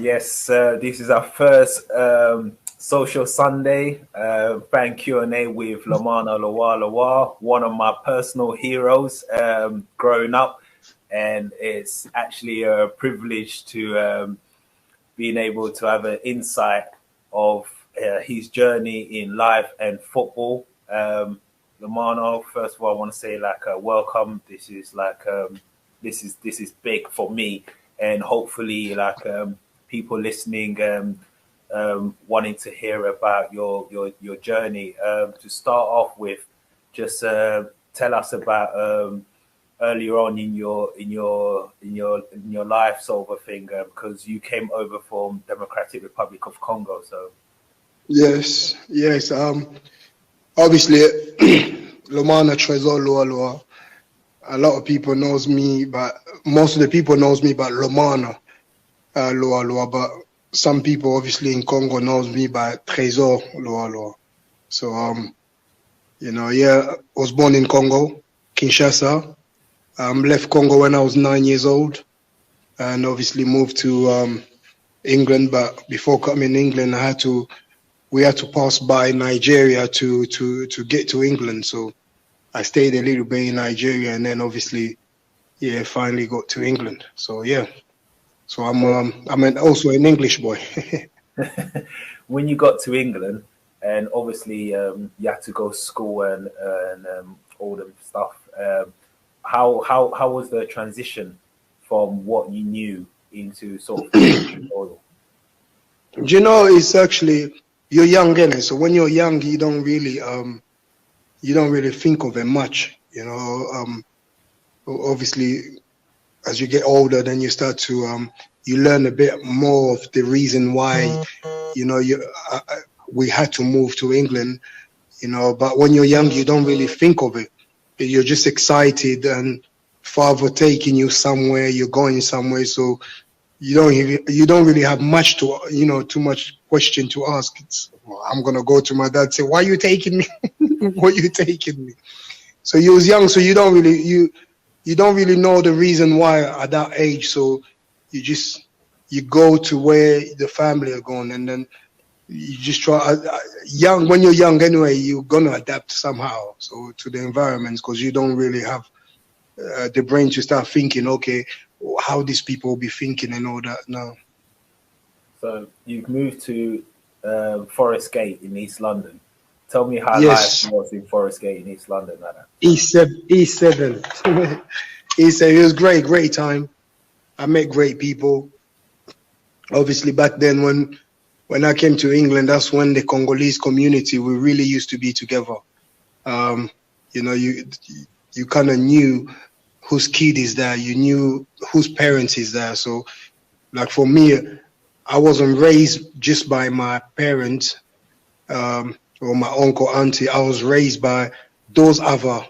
Yes, this is our first social Sunday fan Q&A with Lomana Lua Lua, one of my personal heroes growing up, and it's actually a privilege to being able to have an insight of his journey in life and football. Lomana, first of all, I want to say welcome. This is this is big for me, and hopefully people listening wanting to hear about your journey. To start off with, just tell us about earlier on in your life sort of a thing, because you came over from Democratic Republic of Congo. So yes. Obviously, Lomana Lua Lua. A lot of people knows me, but most of the people knows me by Lomana Lua Lua. But some people obviously in Congo knows me by Trésor Lua Lua. So I was born in Congo, Kinshasa. Left Congo when I was 9 years old, and obviously moved to England. But before coming to England, we had to pass by Nigeria to get to England. So I stayed a little bit in Nigeria, and then obviously, finally got to England. So so I'm also an English boy. When you got to England, and obviously you had to go to school and all the stuff. How was the transition from what you knew into sort of oil? It's actually, you're young, innit? So when you're young, you don't really think of it much. Obviously, as you get older, then you start to you learn a bit more of the reason why we had to move to England. But when you're young, you don't really think of it. You're just excited, and father taking you somewhere, you're going somewhere, so you don't really have much too much question to ask. I'm gonna go to my dad and say, "Why are you taking me? Why are you taking me?" So you was young, so you don't really know the reason why at that age. So you go to where the family are going, and then you just try. When you're young anyway, you're gonna adapt somehow to the environments, because you don't really have the brain to start thinking, okay, how these people will be thinking and all that. No. So you've moved to Forest Gate in East London. Tell me how Yes. life was in Forest Gate in East London like that. E7. E7. It was great time. I met great people. Obviously, back then when I came to England, that's when the Congolese community, we really used to be together. You kind of knew whose kid is there. You knew whose parents is there. So, like for me, I wasn't raised just by my parents or my uncle, auntie. I was raised by those other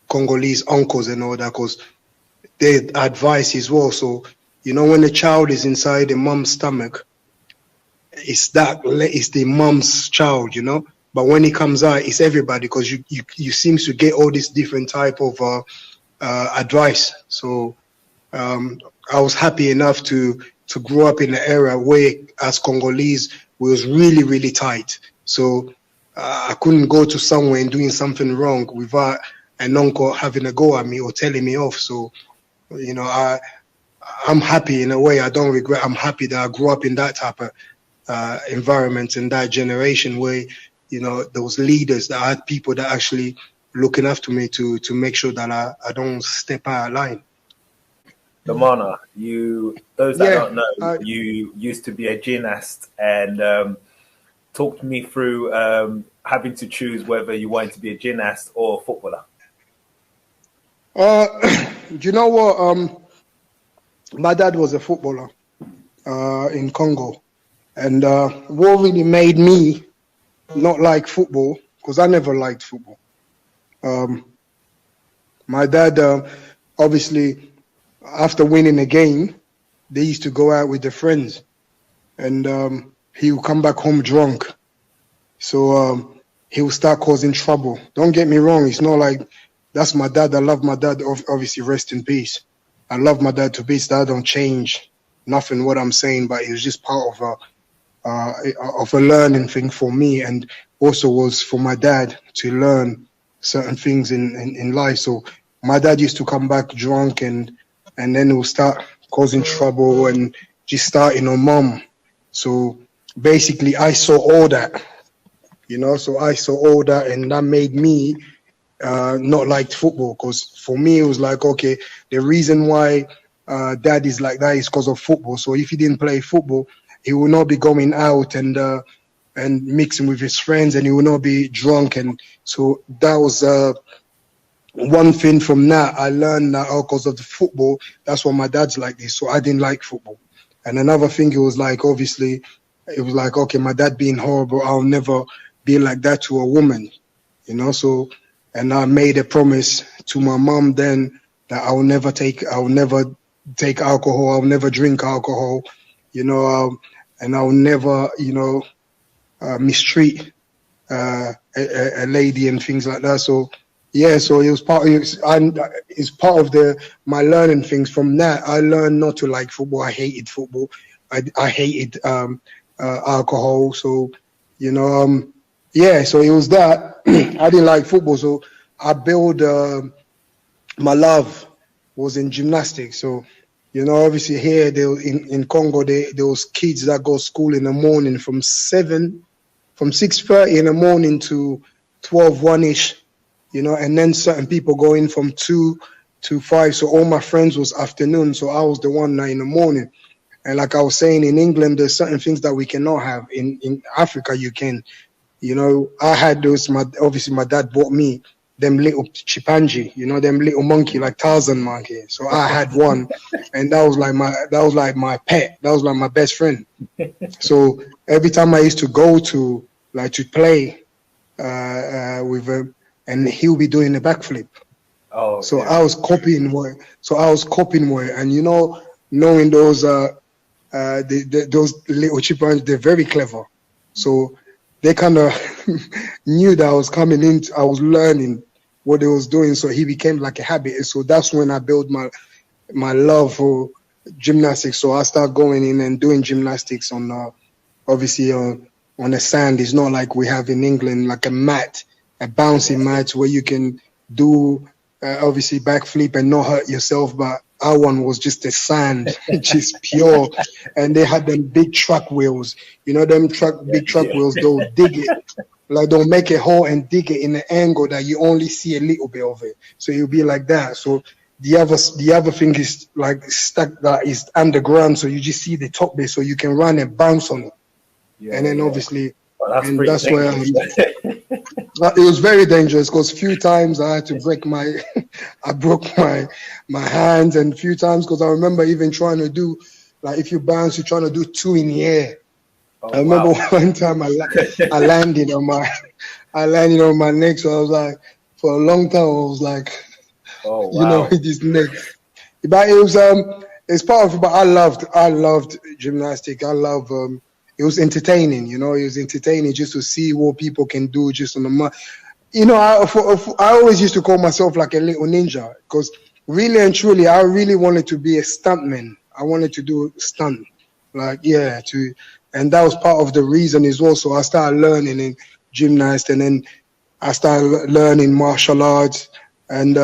Congolese uncles and all that, because their advice as well. So, when a child is inside the mom's stomach, it's the mom's child, But when it comes out, it's everybody, because you seem to get all this different type of advice. So I was happy enough to grow up in an era where, as Congolese, we was really, really tight. So I couldn't go to somewhere and doing something wrong without an uncle having a go at me or telling me off. So, I'm happy in a way. I don't regret. I'm happy that I grew up in that type of environment, in that generation where, those leaders, that I had people that actually looking after me to make sure that I don't step out of line. Lomana, those that don't know, you used to be a gymnast, and talk me through having to choose whether you wanted to be a gymnast or a footballer. Do you know what? My dad was a footballer in Congo, and what really made me not like football, because I never liked football. My dad, obviously, after winning a game, they used to go out with their friends, and he would come back home drunk. So he would start causing trouble. Don't get me wrong, it's not like that's my dad. I love my dad, obviously, rest in peace. I love my dad to bits. That don't change. nothing what I'm saying, but it was just part of a learning thing for me, and also was for my dad to learn certain things in life. So my dad used to come back drunk, and then he'll start causing trouble and just starting on mom. So basically, I saw all that, So I saw all that, and that made me not like football. Because for me, it was like, okay, the reason why dad is like that is because of football. So if he didn't play football, he will not be going out and mixing with his friends, and he will not be drunk. And so that was one thing from that. I learned that because of the football, that's why my dad's like this. So I didn't like football. And another thing, it was like, obviously, it was like, okay, my dad being horrible, I'll never be like that to a woman, So, and I made a promise to my mom then that I'll never take alcohol, I'll never drink alcohol, and I'll never, mistreat a lady and things like that. So yeah, so it's part of my learning things. From that, I learned not to like football. I hated football. I hated alcohol. So yeah. So it was that I didn't like football. So I built my love was in gymnastics. So obviously here in Congo, there was kids that go to school in the morning from 6:30 in the morning to 1ish, and then certain people go in from 2 to 5. So all my friends was afternoon. So I was the one that in the morning. And like I was saying, in England, there's certain things that we cannot have. In Africa, you can, I had those, obviously my dad bought me them little chimpanzee, them little monkey, like Tarzan monkey. So I had one, and that was like my pet. That was like my best friend. So every time I used to go to play with him, and he'll be doing a backflip. Oh, so yeah. I was copying what, and knowing those those little chimpanzees, they're very clever. So they kind of knew that I was coming in. I was learning what they was doing, so he became like a habit. And so that's when I built my love for gymnastics. So I started going in and doing gymnastics on obviously on the sand. It's not like we have in England, like a mat, a bouncing mat where you can do obviously backflip and not hurt yourself. But our one was just the sand, just pure. And they had them big truck wheels. Them big truck wheels, they'll dig it. Like they'll make a hole and dig it in an angle that you only see a little bit of it. So you'll be like that. So the other thing is like stuck that is underground. So you just see the top bit, so you can run and bounce on it. Yeah, and then obviously, that's where it was very dangerous, because few times I had to I broke my hands, and few times, because I remember even trying to do, like if you bounce, you're trying to do 2 in the air. Oh, I remember one time I landed on my neck, so I was like, for a long time I was like, oh, wow. With his neck. But it was it's part of it. But I loved gymnastics. It was entertaining, it was entertaining just to see what people can do just on the mat. I always used to call myself like a little ninja, because really and truly, I really wanted to be a stuntman. I wanted to do stunt, and that was part of the reason as well. So I started learning in gymnastics, and then I started learning martial arts and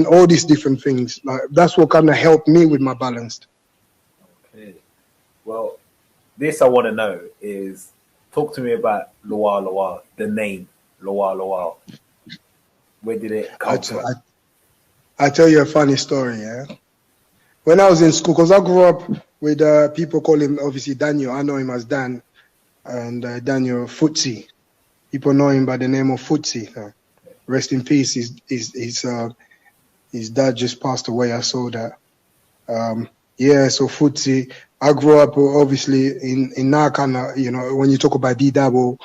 all these different things. Like that's what kind of helped me with my balance. Okay. Well, this I want to know is, talk to me about Lua Lua, the name Lua Lua. Where did it come from? I tell you a funny story, yeah. When I was in school, because I grew up with people call him obviously Daniel. I know him as Dan, and Daniel Footsie. People know him by the name of Footsie. Rest in peace. His dad just passed away. I saw that. So Footsie. I grew up obviously in Nakana, when you talk about D-Double,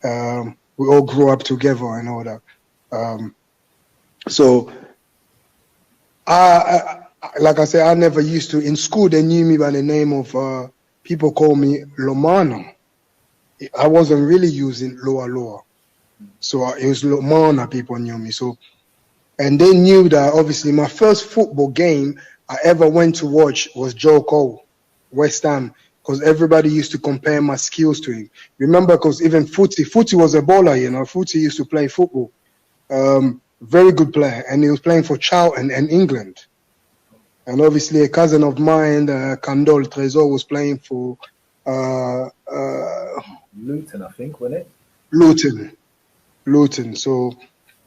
we all grew up together and all that. So like I said, I never used to, in school they knew me by the name of, people call me Lomana. I wasn't really using Lua Lua. So it was Lomana, people knew me. So, and they knew that obviously my first football game I ever went to watch was Joe Cole. West Ham, because everybody used to compare my skills to him. Remember, because even Footy was a baller, you know. Footy used to play football. Very good player, and he was playing for Charlton and England. And obviously, a cousin of mine, Candol Trésor, was playing for Luton, I think, wasn't it? Luton. So,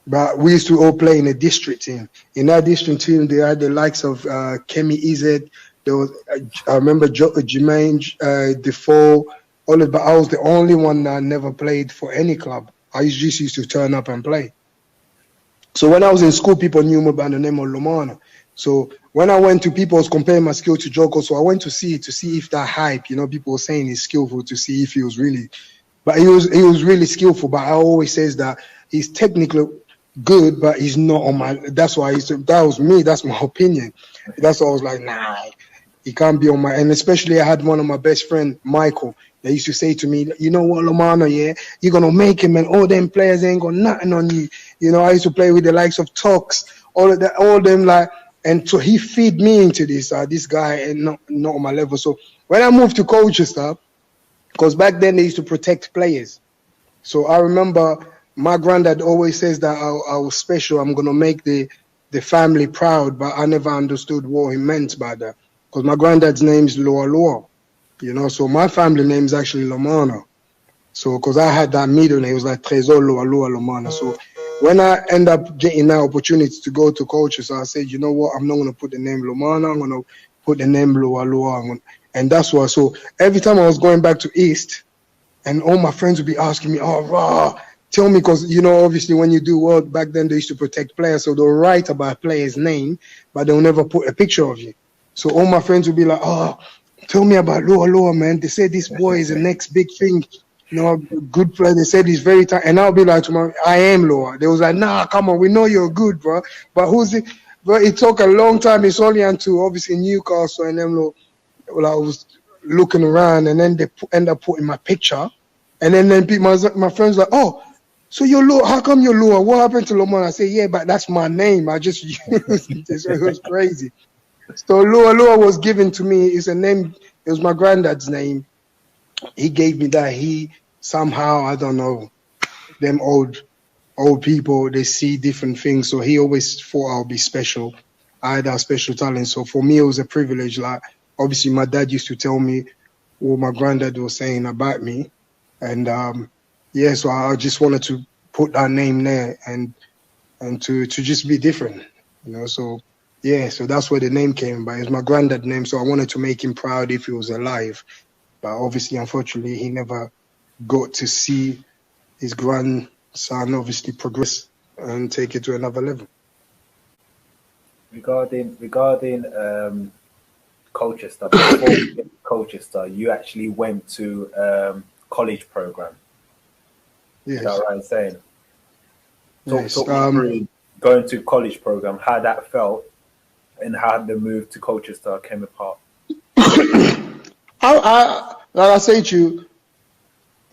but we used to all play in a district team. In that district team, they had the likes of Kemi Izet. There was, I remember Jermaine Defoe. But I was the only one that never played for any club. I just used to turn up and play. So when I was in school, people knew me by the name of Lomana. So when I went to people, I was comparing my skill to Joko. So I went to see if that hype, you know, people were saying he's skillful, to see if he was really. But he was really skillful. But I always says that he's technically good, but he's not on my. That's why that was me. That's my opinion. That's why I was like, nah, he can't be on my. And especially I had one of my best friend, Michael. They used to say to me, you know what, Lomana, yeah, you're gonna make him, and all them players ain't got nothing on you. You know, I used to play with the likes of Tox, all of that, all them like, and so he feed me into this guy, and not on my level. So when I moved to Colchester, because back then they used to protect players. So I remember my granddad always says that I was special. I'm gonna make the family proud, but I never understood what he meant by that. Because my granddad's name is Lua Lua. You know, so my family name is actually Lomana. So, because I had that middle name, it was like Trésor Lua Lua Lomana. So, when I end up getting that opportunity to go to culture, so I said, you know what, I'm not going to put the name Lomana, I'm going to put the name Lua Lua. And that's why. So, every time I was going back to East, and all my friends would be asking me, oh, rah, tell me, because, you know, obviously when you do work, back then they used to protect players. So, they'll write about a player's name, but they'll never put a picture of you. So, all my friends would be like, oh, tell me about Lua Lua, man. They said this boy is the next big thing. You know, good player. They said he's very talented. And I'll be like, I am Lua. They was like, nah, come on. We know you're good, bro. But who's it? But it took a long time. It's only until obviously Newcastle and them, well, I was looking around, and then they end up putting my picture. And then my friends like, oh, so you're Lua. How come you're Lua? What happened to Lomana? I say, yeah, but that's my name. I just used it. So it was crazy. So Lua Lua was given to me. It's a name. It was my granddad's name. He gave me that. He somehow, I don't know, them old people, they see different things. So he always thought I'll be special. I had that special talent. So for me, it was a privilege. Like, obviously, my dad used to tell me what my granddad was saying about me. And yeah, so I just wanted to put that name there and to just be different, you know. So yeah, so that's where the name came by. It's my granddad's name, so I wanted to make him proud if he was alive. But obviously, unfortunately, he never got to see his grandson obviously progress and take it to another level. Regarding Colchester, before you went to Colchester, you actually went to college program. Yes. Is that right in saying? Yes. Talk me through going to college program, how that felt, and how the move to Colchester came apart. Like I say to you,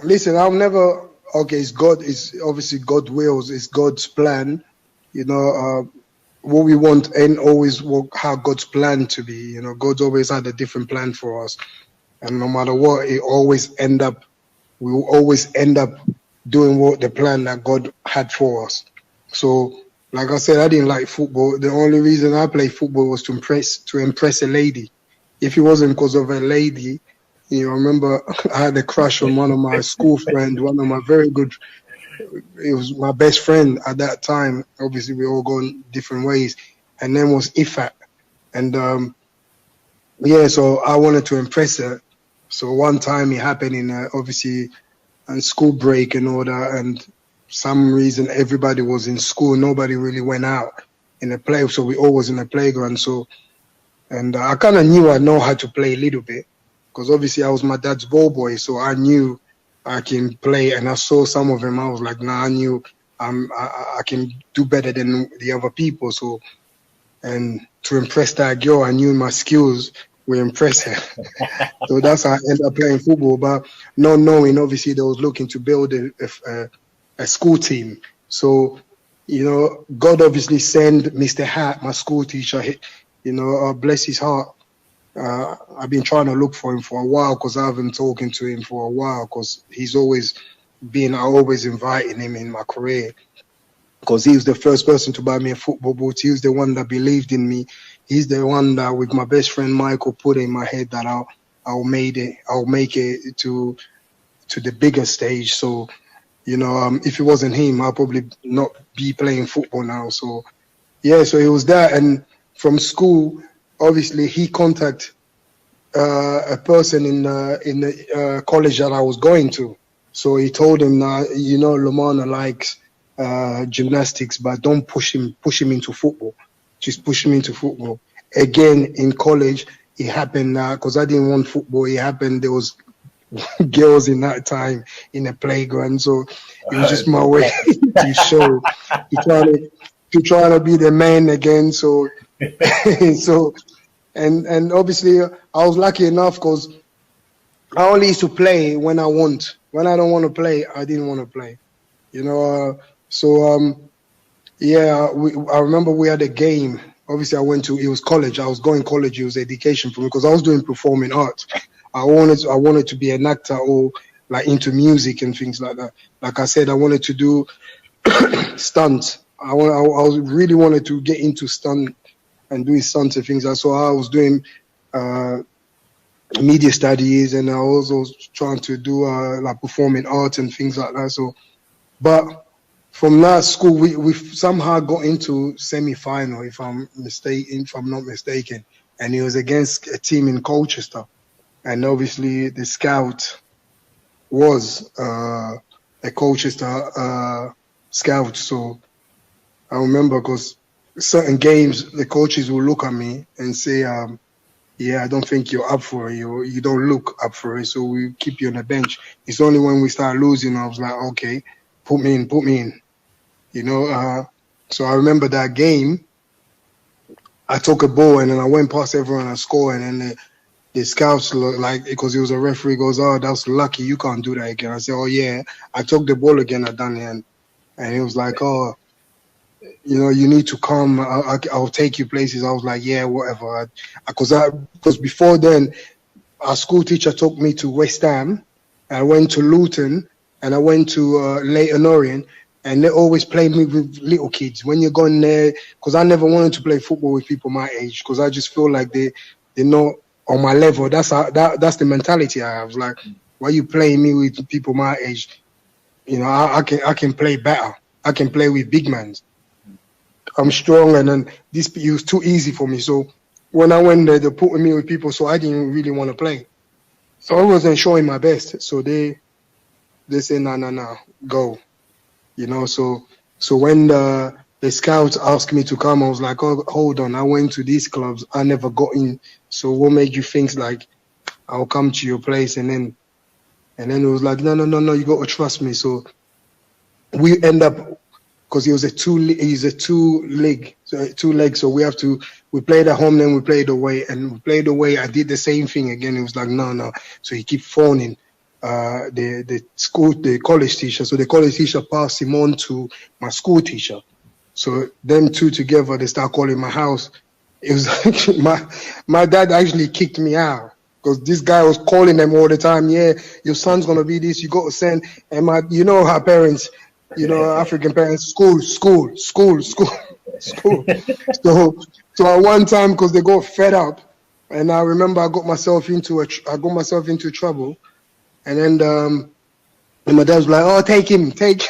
listen, I'll never. Okay, it's God. It's obviously God wills. It's God's plan. You know, what we want ain't always how God's plan to be. You know, God's always had a different plan for us, and no matter what, we will always end up doing what the plan that God had for us. So, like I said, I didn't like football. The only reason I played football was to impress a lady. If it wasn't because of a lady, you know, I remember I had a crush on one of my school friends, one of my very good. It was my best friend at that time. Obviously, we all gone different ways. Her name was Ifat, and yeah, so I wanted to impress her. So one time it happened in obviously on school break and all that, and some reason everybody was in school. Nobody really went out in the play, so we all was in the playground. So, and I kind of knew I know how to play a little bit, because obviously I was my dad's ball boy, so I knew I can play. And I saw some of them, I was like, nah, I knew I can do better than the other people. So, and to impress that girl, I knew my skills will impress her. So that's how I ended up playing football. But not knowing, obviously, they was looking to build a school team. So, you know, God obviously sent Mr. Hat, my school teacher, you know, bless his heart. I've been trying to look for him for a while because I haven't talking to him for a while because he's always I always inviting him in my career because he was the first person to buy me a football boot. He was the one that believed in me. He's the one that, with my best friend Michael, put in my head that I'll make it to the bigger stage. So, if it wasn't him, I'll probably not be playing football now. So, yeah, so it was that. And from school, obviously, he contacted a person in the college that I was going to. So he told him that, Lomana likes gymnastics, but don't push him into football. Just push him into football. Again, in college, it happened because I didn't want football. It happened there was girls in that time in the playground, so it was just my way to show to try to be the man again. So so and obviously I was lucky enough because I only used to play when I want. When I don't want to play, I didn't want to play. Yeah, I remember we had a game. Obviously, it was college. I was going college. It was education for me because I was doing performing arts. I wanted to be an actor or like into music and things like that. Like I said, I wanted to do stunts. I really wanted to get into stunt and doing stunts and things like that. So I was doing media studies and I was also trying to do like performing arts and things like that. So, but from that school, we somehow got into semi-final, if I'm not mistaken, and it was against a team in Colchester, and obviously the scout was a Colchester scout. So I remember because certain games, the coaches will look at me and say, "Yeah, I don't think you're up for it. You don't look up for it, so we keep you on the bench." It's only when we start losing, I was like, "Okay, put me in." So I remember that game. I took a ball and then I went past everyone and scored. And then the scouts, because he was a referee, goes, "Oh, that's lucky. You can't do that again." I said, "Oh, yeah. I took the ball again. I done it." And he was like, "Oh, you need to come. I'll take you places." I was like, "Yeah, whatever." Because before then, our school teacher took me to West Ham. I went to Luton and I went to Leighton Orient. And they always played me with little kids. When you're going there, because I never wanted to play football with people my age, because I just feel like they're not on my level. That's the mentality I have. Like, why are you playing me with people my age? I can play better. I can play with big men. I'm strong, and then it was too easy for me. So when I went there, they put me with people, so I didn't really want to play. So I wasn't showing my best. So they said, no, go. So when the scouts asked me to come, I was like, "Oh, hold on, I went to these clubs, I never got in. So what made you think like I'll come to your place?" And then it was like, no, you got to trust me. So we end up, because it was a two leg. So we played at home, then we played away, and we played away. I did the same thing again. It was like, no. So he keep phoning the college teacher. So the college teacher passed him on to my school teacher. So them two together, they start calling my house. It was actually my dad actually kicked me out because this guy was calling them all the time. "Yeah, your son's gonna be this. You got to send." And her parents, African parents, school. So at one time, because they got fed up, and I remember I got myself into trouble. And then my dad was like, "Oh, take him. Take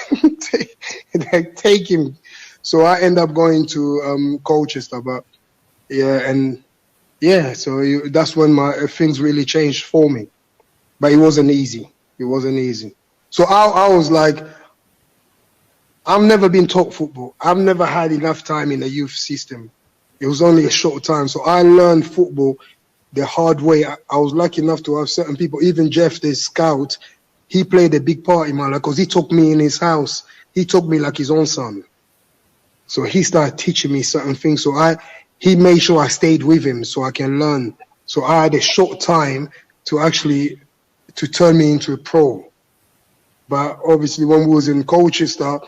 him." So I end up going to Colchester, but so that's when my things really changed for me. But it wasn't easy. So I was like, I've never been taught football. I've never had enough time in the youth system. It was only a short time. So I learned football the hard way. I was lucky enough to have certain people, even Jeff, the scout, he played a big part in my life because he took me in his house. He took me like his own son. So he started teaching me certain things. So he made sure I stayed with him so I can learn. So I had a short time to turn me into a pro. But obviously when we was in Colchester,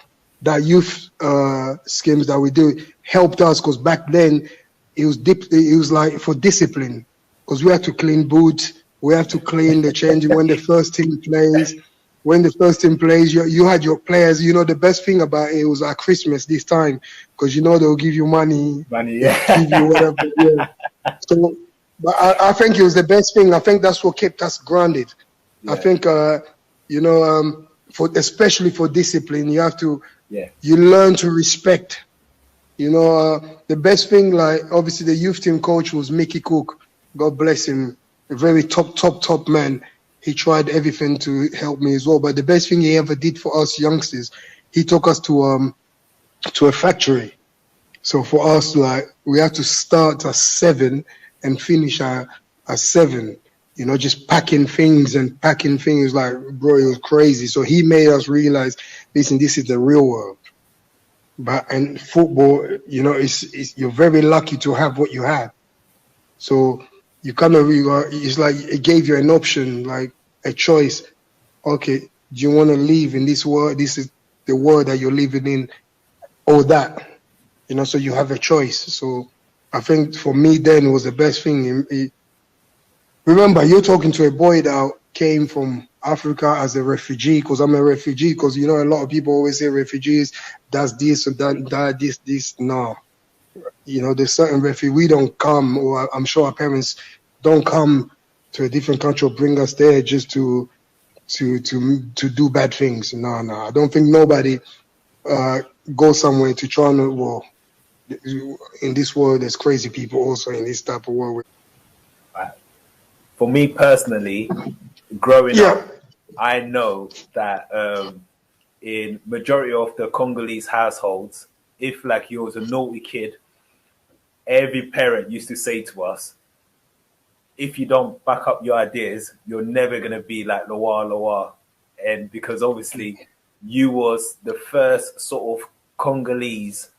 that youth schemes that we do helped us because back then it was like for discipline. because we have to clean boots, we have to clean the changing when the first team plays. When the first team plays, you had your players. You know, the best thing about it was at Christmas this time, because you know they'll give you money, they'll give you whatever. Yeah. So, but I think it was the best thing. I think that's what kept us grounded. Yeah. I think, you know, especially for discipline, you have to, you learn to respect. You know, the best thing, like obviously the youth team coach was Mickey Cook. God bless him, a very top man. He tried everything to help me as well. But the best thing he ever did for us youngsters, he took us to a factory. So for us, like, we have to start at 7 and finish at 7. You know, just packing things. Like, bro, it was crazy. So he made us realize, listen, this is the real world. And football, you know, you're very lucky to have what you have. So you kind of, it's like it gave you an option, like a choice. Okay, do you want to live in this world? This is the world that you're living in, or that, you know, so you have a choice. So I think for me then it was the best thing. Remember, you're talking to a boy that came from Africa as a refugee, because I'm a refugee, because, you know, a lot of people always say refugees, that's this or that, this. No. You know, there's certain refugees, we don't come, or I'm sure our parents don't come to a different country or bring us there just to do bad things. No. I don't think nobody goes somewhere to try and, well, in this world, there's crazy people also in this type of world. For me personally, growing up, I know that in majority of the Congolese households, if like you was a naughty kid, every parent used to say to us, if you don't back up your ideas, you're never going to be like Lua Lua. And because obviously you was the first sort of Congolese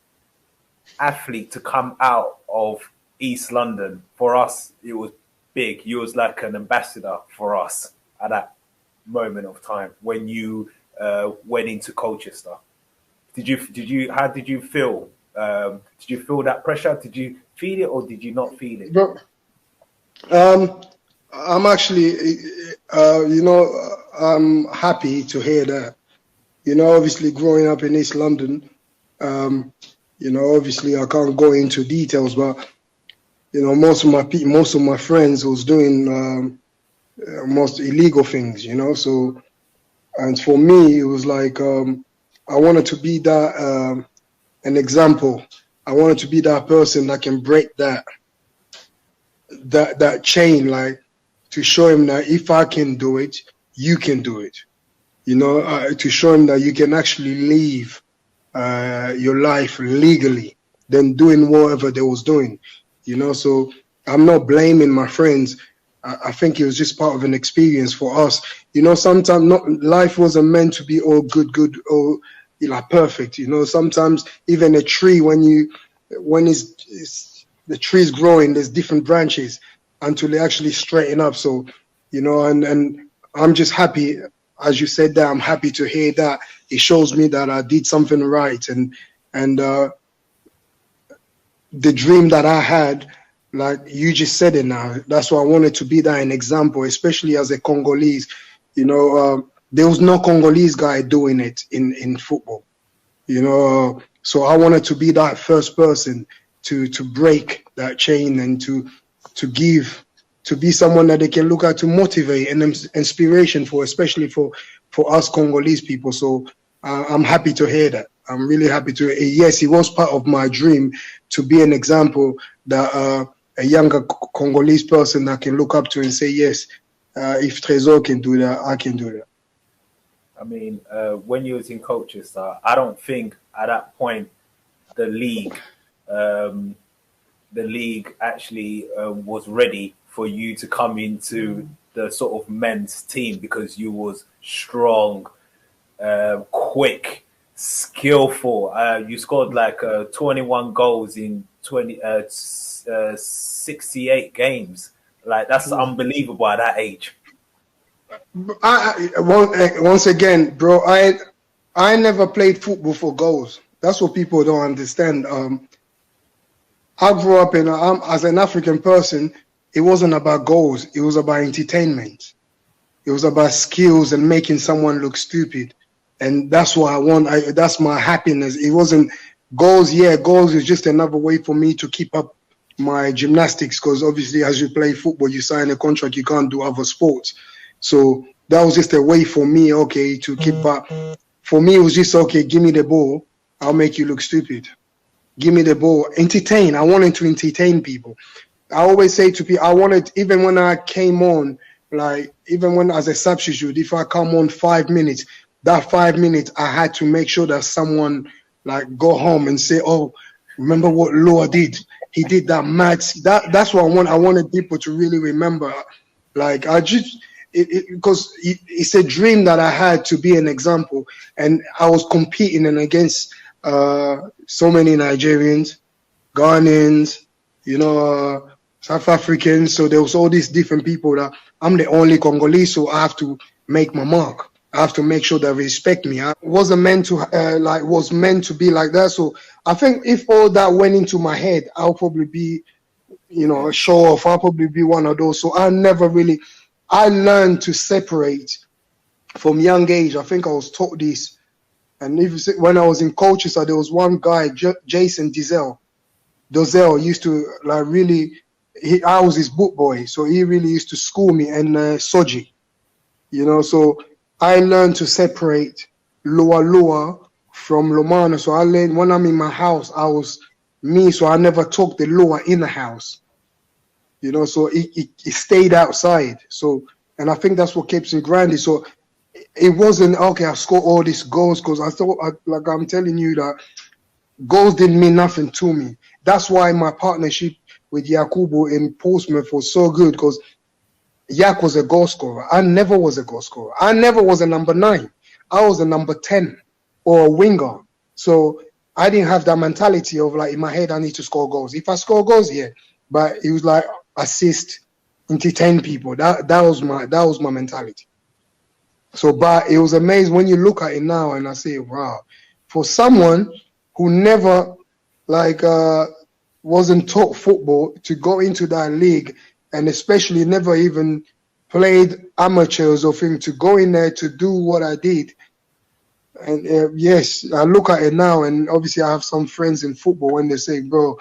athlete to come out of East London. For us, it was big. You was like an ambassador for us at that moment of time when you went into Colchester. How did you feel? Did you feel that pressure? Did you feel it, or did you not feel it? I'm actually, you know, I'm happy to hear that. You know, obviously growing up in East London, you know, obviously I can't go into details, but you know, most of my friends was doing most illegal things, you know. So, and for me, it was like I wanted to be that an example. I wanted to be that person that can break that chain, like to show him that if I can do it, you can do it. You know, to show him that you can actually live your life legally than doing whatever they was doing. You know, so I'm not blaming my friends. I think it was just part of an experience for us. You know, sometimes life wasn't meant to be all good or like perfect. You know, sometimes even a tree, when the tree's growing, there's different branches until they actually straighten up. So, you know, and I'm just happy, as you said that, I'm happy to hear that. It shows me that I did something right, and the dream that I had, like you just said it now, that's why I wanted to be that an example, especially as a Congolese. You know, there was no Congolese guy doing it in football, you know, so I wanted to be that first person to break that chain and to be someone that they can look at to motivate and inspiration for, especially for us Congolese people. So I'm happy to hear that. I'm really happy to. Yes, it was part of my dream to be an example that a younger Congolese person that can look up to and say, yes, if Trésor can do that, I can do that. I mean, when you was in Colchester, I don't think at that point the league actually was ready for you to come into the sort of men's team, because you was strong, quick, skillful. You scored like 21 goals in 68 games. Like, that's unbelievable at that age. Once again, bro, I never played football for goals. That's what people don't understand. I grew up as an African person. it wasn't about goals. It was about entertainment. It was about skills and making someone look stupid. And that's what I want. That's my happiness. It wasn't goals. Yeah, goals is just another way for me to keep up my gymnastics. Because obviously, as you play football, you sign a contract. You can't do other sports. So that was just a way for me, okay, to keep up. For me, it was just, okay, give me the ball. I'll make you look stupid. Give me the ball. Entertain. I wanted to entertain people. I always say to people, I wanted, even when I came on, like, even when as a substitute, if I come on 5 minutes, that 5 minutes, I had to make sure that someone, like, go home and say, oh, remember what Lua did? He did that match. That's what I want. I wanted people to really remember. Like, I just, because it's a dream that I had to be an example. And I was competing and against so many Nigerians, Ghanaians, South Africans. So there was all these different people that I'm the only Congolese, so I have to make my mark. I have to make sure that they respect me. I wasn't meant to was meant to be like that. So I think if all that went into my head, I'll probably be, a show off. I'll probably be one of those. So I learned to separate from young age. I think I was taught this. And when I was in Colchester, there was one guy, Jason Dozel used to like really. I was his book boy, so he really used to school me and Soji, So I learned to separate Lua Lua from Lomana. So I learned when I'm in my house, I was me, so I never took the Lua in the house, So it stayed outside. So, and I think that's what keeps me grounded. So it wasn't okay. I scored all these goals because I thought, like I'm telling you, that goals didn't mean nothing to me. That's why my partnership with Yakubu in Portsmouth was so good, because Yak was a goal scorer. I never was a goal scorer. I never was a number 9. I was a number 10 or a winger. So I didn't have that mentality of like in my head I need to score goals. If I score goals, yeah. But it was like assist, entertain people. That was my mentality. So, but it was amazing when you look at it now and I say, wow, for someone who never wasn't taught football to go into that league, and especially never even played amateurs or things, to go in there to do what I did. And yes, I look at it now, and obviously I have some friends in football when they say, bro,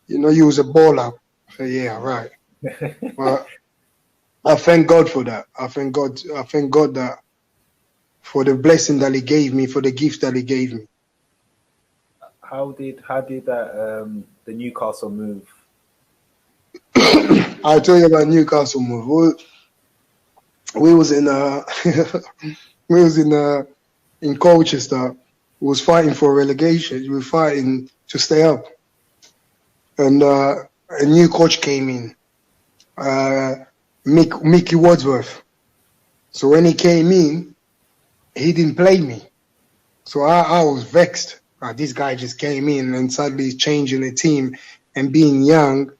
you was a baller. I say, yeah, right. But I thank God for that. I thank God that for the blessing that he gave me, for the gift that he gave me. How did the Newcastle move? I'll tell you about Newcastle move. We was in in Colchester. We was fighting for relegation. We were fighting to stay up, and a new coach came in, Mickey Wadsworth. So when he came in, he didn't play me. So I was vexed. This guy just came in and suddenly changing the team and being young.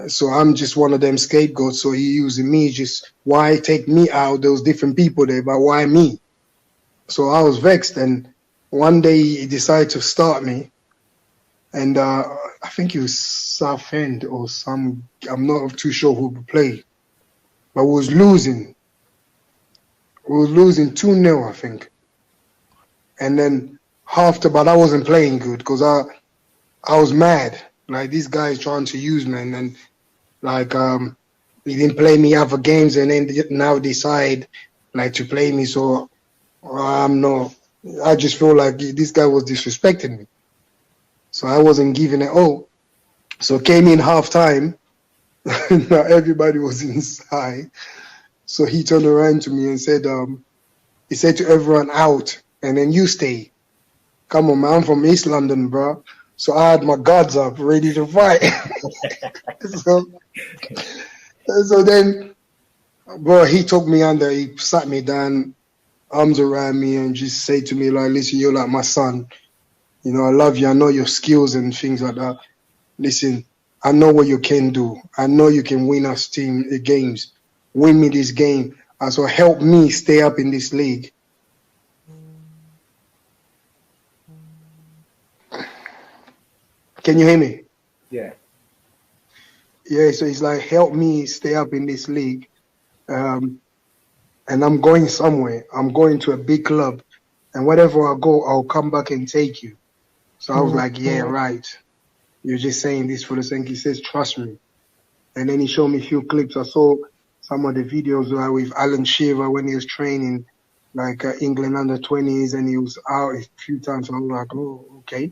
So I'm just one of them scapegoats. So he using me, just why take me out? There was different people there, but why me? So I was vexed. And one day he decided to start me. And I think it was Southend or some, I'm not too sure who played. But we was losing. We was losing 2-0, I think. And then but I wasn't playing good because I was mad. Like, this guy is trying to use me, and then he didn't play me other games, and then now decide like to play me. So I just feel like this guy was disrespecting me. So I wasn't giving it all. So came in halftime. Now everybody was inside. So he turned around to me and said, he said to everyone, out, and then you stay. Come on, man, I'm from East London, bro. So I had my guards up, ready to fight. So then, bro, he took me under, he sat me down, arms around me, and just said to me, like, listen, you're like my son. I love you. I know your skills and things like that. Listen, I know what you can do. I know you can win us games. Win me this game. So help me stay up in this league. Can you hear me? Yeah. yeah, so he's like, help me stay up in this league. And I'm going somewhere. I'm going to a big club. And wherever I go, I'll come back and take you. So I was like, yeah, right. You're just saying this for the sake. He says, trust me. And then he showed me a few clips. I saw some of the videos with Alan Shearer when he was training, like England under 20s, and he was out a few times. So I was like, oh, okay.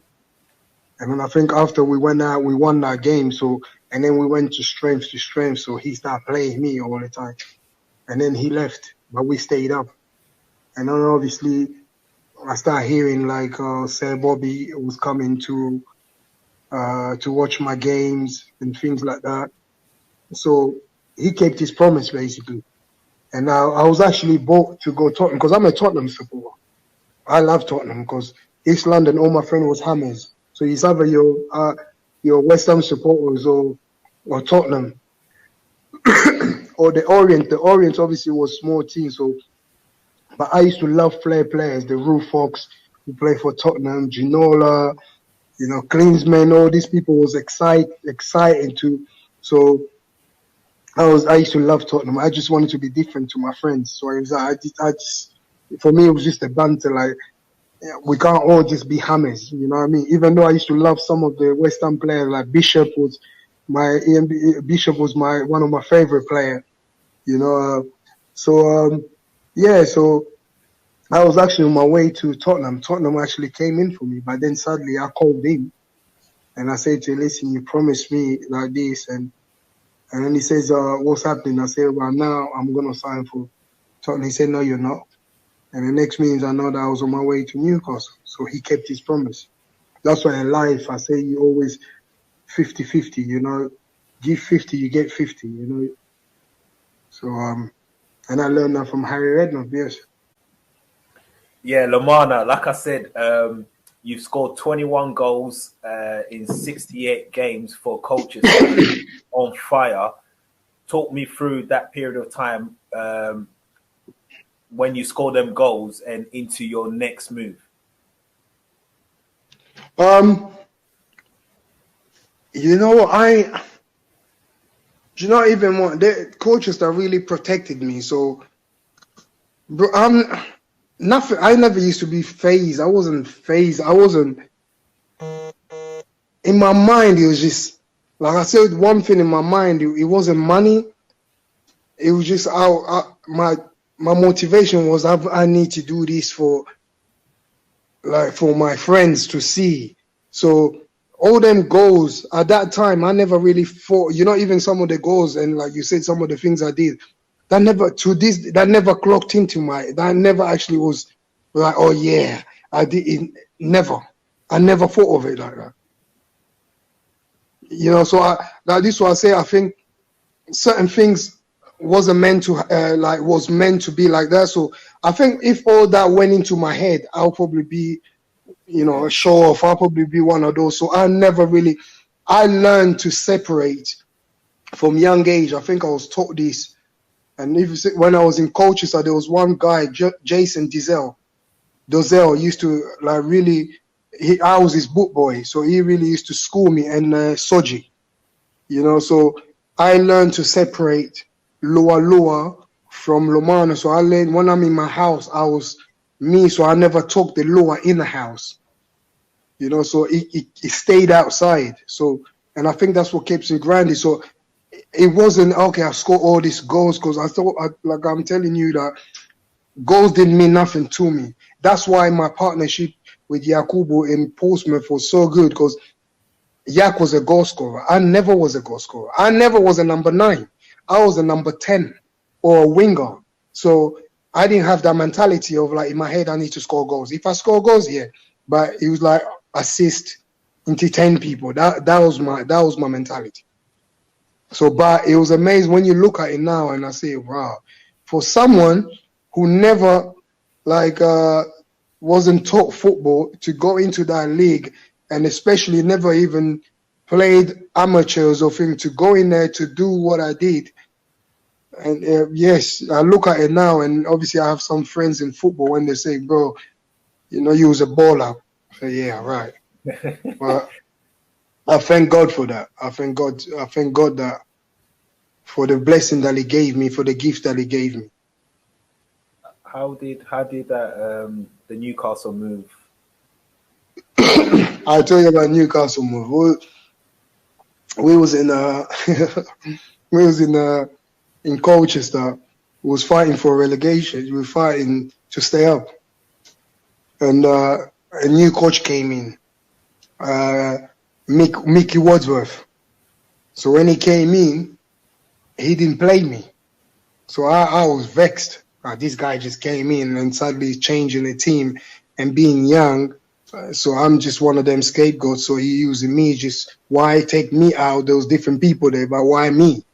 And then I think after we went out, we won that game. So, and then we went to strength to strength. So he started playing me all the time. And then he left, but we stayed up. And then obviously I started hearing like Sir Bobby was coming to watch my games and things like that. So he kept his promise basically. And I was actually bought to go Tottenham because I'm a Tottenham supporter. I love Tottenham because East London, all my friends was Hammers. So it's either your West Ham supporters or Tottenham or the Orient. The Orient obviously was a small team, so but I used to love players, the Rue Fox who play for Tottenham, Ginola, Klinsmann, all these people was exciting to. So I used to love Tottenham. I just wanted to be different to my friends. So it was for me it was just a banter. Like we can't all just be hammers. You know what I mean? Even though I used to love some of the West Ham players, like Bishop was one of my favorite players. Yeah. So I was actually on my way to Tottenham. Tottenham actually came in for me, but then sadly I called him and I said to him, listen, you promised me like this, and then he says, what's happening? I said, well, now I'm going to sign for Tottenham. He said, no, you're not. And the next means I know that I was on my way to Newcastle. So he kept his promise. That's why in life, I say you always 50-50, give 50, you get 50, So, and I learned that from Harry Redknapp, yes. Yeah, Lomana, like I said, you've scored 21 goals in 68 games for Coaches on fire. Talk me through that period of time when you score them goals and into your next move. Even want the coaches that really protected me. So, bro, nothing. I never used to be phased. I wasn't phased. I wasn't. In my mind, it was just like I said. One thing in my mind, it wasn't money. It was just my motivation was I need to do this for my friends to see. So all them goals at that time, I never really thought. Even some of the goals and like you said, some of the things I did, that never clocked into that never actually was like, oh yeah, I did it. Never. I never thought of it like that. So this is what I say. I think certain things wasn't meant to was meant to be like that. So I think if all that went into my head, I'll probably be, a show off. I'll probably be one of those. So I learned to separate from young age. I think I was taught this. And when I was in Colchester, there was one guy, Jason Dozell used to I was his book boy. So he really used to school me and Soji, so I learned to separate Lua Lua from Lomana. So I learned when I'm in my house, I was me. So I never took the Lua in the house, so it stayed outside. So, and I think that's what keeps it grounded. So it wasn't, okay, I scored all these goals because I thought, like I'm telling you that goals didn't mean nothing to me. That's why my partnership with Yakubu in Portsmouth was so good because Yak was a goal scorer. I never was a goal scorer. I never was a number 9. I was a number 10 or a winger. So I didn't have that mentality of like in my head, I need to score goals. If I score goals, yeah. But it was like assist, entertain people. That was my mentality. So, but it was amazing when you look at it now and I say, wow, for someone who never wasn't taught football to go into that league and especially never even played amateurs or things to go in there to do what I did. And yes, I look at it now and obviously I have some friends in football when they say, bro, you was a baller. I say, yeah, right. But I thank God for that. I thank God that for the blessing that he gave me, for the gift that he gave me. How did that the Newcastle move? I'll tell you about Newcastle move. We was in we was in Colchester. We was fighting for relegation. We were fighting to stay up, and a new coach came in, Mickey Wadsworth. So when he came in, he didn't play me. So I was vexed. This guy just came in and suddenly changing the team and being young. So I'm just one of them scapegoats. So he using me, just why take me out? Those different people there, but why me?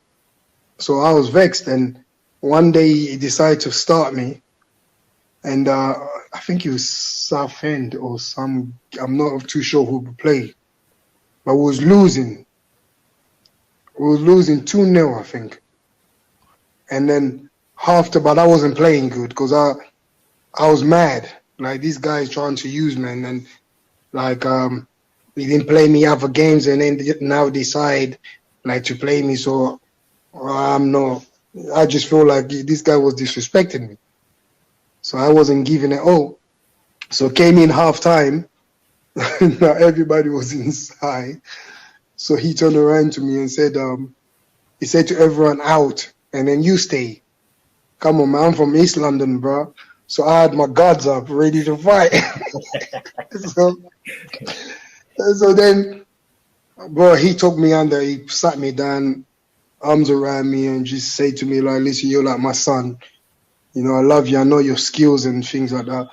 So I was vexed. And one day he decided to start me. And I think it was Southend or some, I'm not too sure who played. But we was losing. We was losing 2-0, I think. And then but I wasn't playing good because I was mad. Like, this guy is trying to use me, and then like he didn't play me other games, and then now decide like to play me. So I'm not. I just feel like this guy was disrespecting me. So I wasn't giving it all. So came in half time. Now everybody was inside. So he turned around to me and said, he said to everyone, out, and then you stay. Come on, man, I'm from East London, bro. So I had my guards up, ready to fight. So then, bro, he took me under, he sat me down, arms around me, and just said to me, like, listen, you're like my son. You know, I love you. I know your skills and things like that.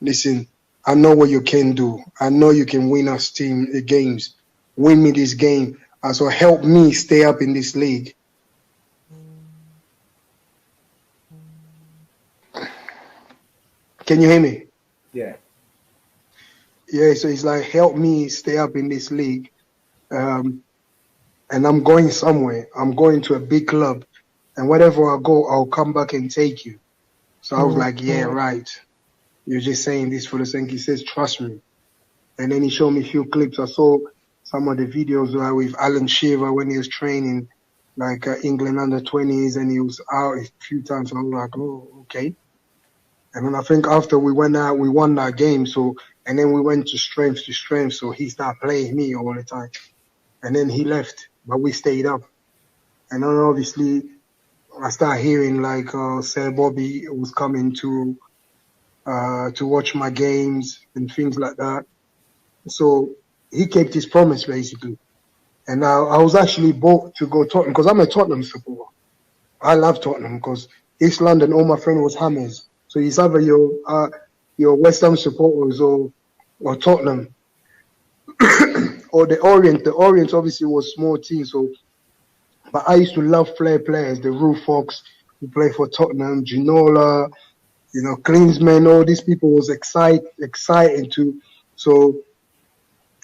Listen, I know what you can do. I know you can win us games. Win me this game. So help me stay up in this league. Can you hear me? Yeah. Yeah, so it's like, help me stay up in this league. And I'm going somewhere. I'm going to a big club. And wherever I go, I'll come back and take you. So I was like, yeah, right. You're just saying this for the sake. He says, trust me. And then he showed me a few clips. I saw some of the videos with Alan Shearer when he was training, like England under 20s, and he was out a few times. So I was like, oh, okay. And then I think after we went out, we won that game. So, and then we went to strength. So he started playing me all the time. And then he left, but we stayed up. And then obviously I started hearing like Sir Bobby was coming to watch my games and things like that. So he kept his promise basically. And I was actually bought to go Tottenham because I'm a Tottenham supporter. I love Tottenham because East London, all my friends was Hammers. So it's either your West Ham supporters or Tottenham. Or the Orient. The Orient obviously was small team. So, but I used to love players, the Rue Fox who play for Tottenham, Ginola, you know, Klinsmann, all these people was exciting to. So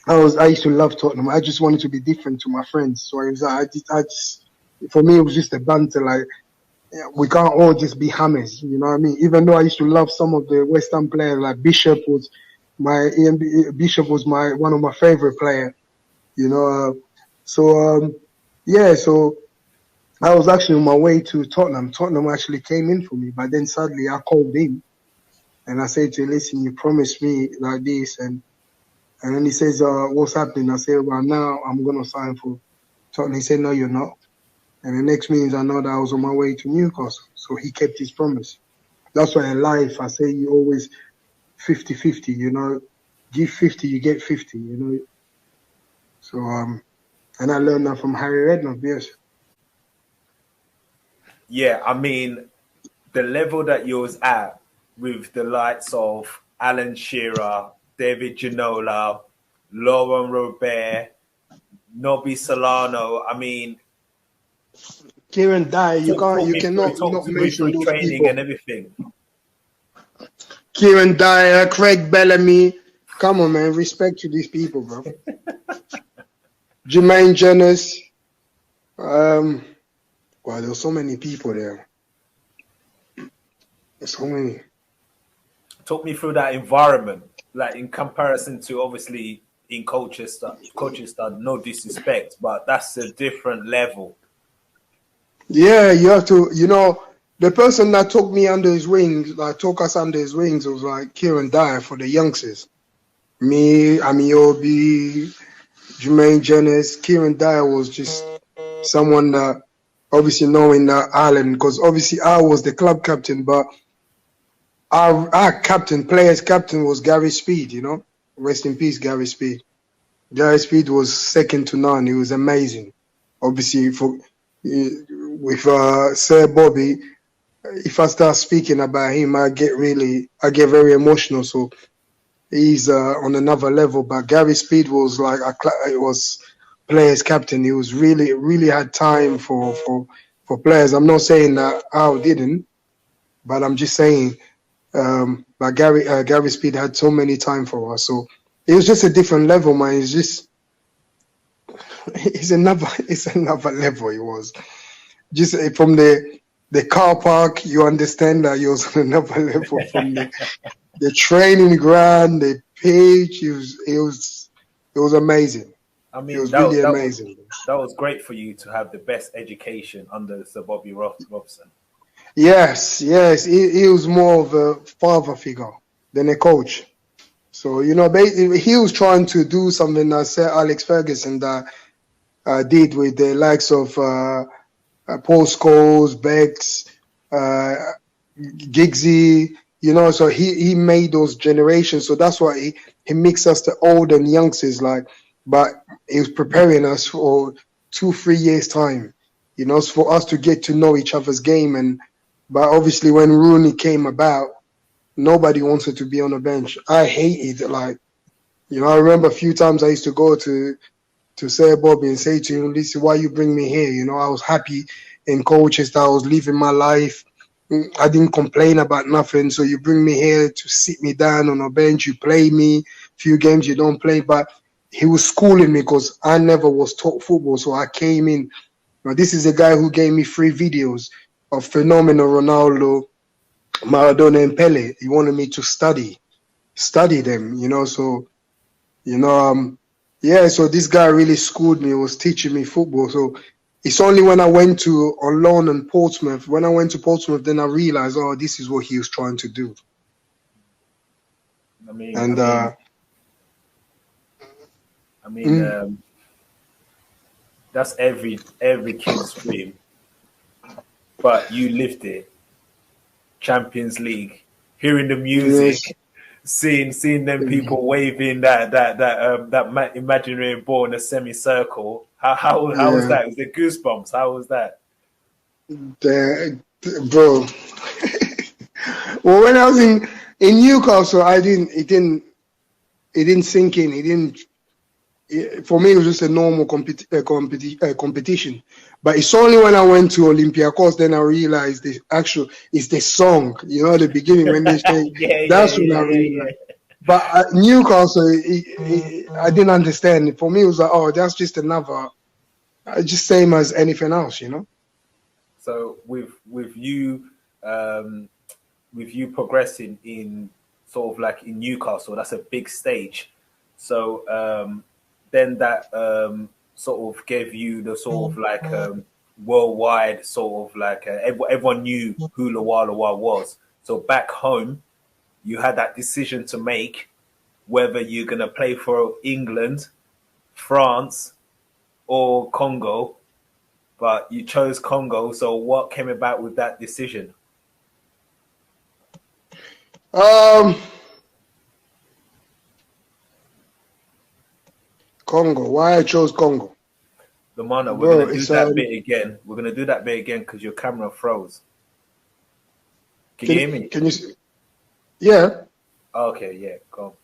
I used to love Tottenham. I just wanted to be different to my friends. So I just for me, it was just a banter. Like, we can't all just be hammers. You know what I mean? Even though I used to love some of the West Ham players, like Bishop was one of my favorite players. You know, so I was actually on my way to Tottenham. Tottenham actually came in for me, but then sadly I called him and I said to him, listen, you promised me like this, and then he says, what's happening? I said, well, now I'm going to sign for Tottenham. He said, no, you're not. And the next means I know that I was on my way to Newcastle. So he kept his promise. That's why in life, I say you always 50-50, you know, give 50, you get 50, you know. So, and I learned that from Harry Redknapp, yes. Yeah, I mean, the level that you was at with the likes of Alan Shearer, David Ginola, Lauren Robert, Nobby Solano. I mean, Kieran Dyer, you cannot talk not to me mention through those training people. and everything. Kieran Dyer, Craig Bellamy. Come on, man. Respect to these people, bro. Jermaine Jennings. Wow, there's so many people there. There's so many. Talk me through that environment, like in comparison to obviously in Colchester, no disrespect, but that's a different level. Yeah, you have to, the person that took me under his wings, like took us under his wings, was like Kieran Dyer for the youngsters. Me, Amiobi, Jermaine Jennings, Kieran Dyer was just someone that obviously knowing Ireland, because obviously I was the club captain, but our captain, players captain was Gary Speed, Rest in peace, Gary Speed. Gary Speed was second to none. He was amazing. Obviously, with Sir Bobby, if I start speaking about him, I get very emotional. So he's on another level. But Gary Speed was like it was players captain. He was really had time for players. I'm not saying that Al didn't, but I'm just saying. But Gary Speed had so many time for us. So it was just a different level, man. It's another level. It was just from the car park. You understand that he was on another level from the training ground, the pitch. It was amazing. I It mean, was really amazing. that was great for you to have the best education under Sir Bobby Robson. Yes. He was more of a father figure than a coach. So he was trying to do something that Sir Alex Ferguson that did with the likes of Paul Scholes, Beggs, uh, Giggsy, so he made those generations. So that's why he mixed us the old and youngsters, but he was preparing us for 2-3 years time, for us to get to know each other's game. But obviously when Rooney came about, nobody wanted to be on the bench. I hated it. I remember a few times I used to go to Sir Bobby and say to him, listen, why you bring me here? I was happy in Colchester. I was living my life. I didn't complain about nothing. So you bring me here to sit me down on a bench. You play me. Few games you don't play. But he was schooling me because I never was taught football. So I came in. Now, this is a guy who gave me 3 videos of phenomenal Ronaldo, Maradona, and Pele. He wanted me to study them, so yeah, so this guy really schooled me, was teaching me football. So it's only when I went on loan in Portsmouth, when I went to Portsmouth, then I realized, oh, this is what he was trying to do. I mean, And that's every kid's dream. But you lived it. Champions League, hearing the music, yes, seeing them people waving that imaginary ball in a semicircle. How was yeah, that? Was it goosebumps? How was that? bro. Well, when I was in Newcastle, it didn't sink in. For me, it was just a normal competition. But it's only when I went to Olympiacos, then I realized it's the song, the beginning when they say, that's when I realized. But at Newcastle, I didn't understand. For me, it was like, oh, that's just just same as anything else, So with you progressing in sort of like in Newcastle, that's a big stage. So then that sort of gave you the sort of like worldwide sort of like everyone knew who Lua Lua was. So back home, you had that decision to make whether you're gonna play for England, France, or Congo. But you chose Congo. So what came about with that decision? Um, Congo. Why I chose Congo, Lomana, we're bro? gonna do It's that bit again. We're gonna do that bit again because your camera froze. Can you hear me? can you? Yeah, Okay, yeah, go.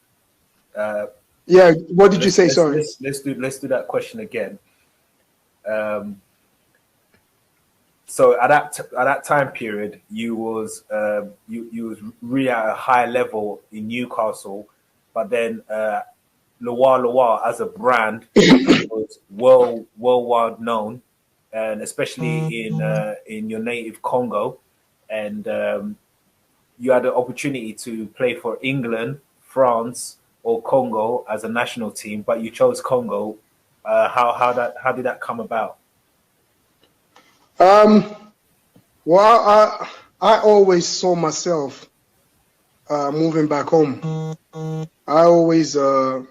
Uh, yeah. What did you let's say? let's Sorry. let's let's do that question again. Um, so at that time period, you was really at a high level in Newcastle, but then Lua Lua as a brand was worldwide known, and especially in your native Congo, and you had the opportunity to play for England, France, or Congo as a national team, but you chose Congo. How did that come about? Well, I always saw myself moving back home. I always I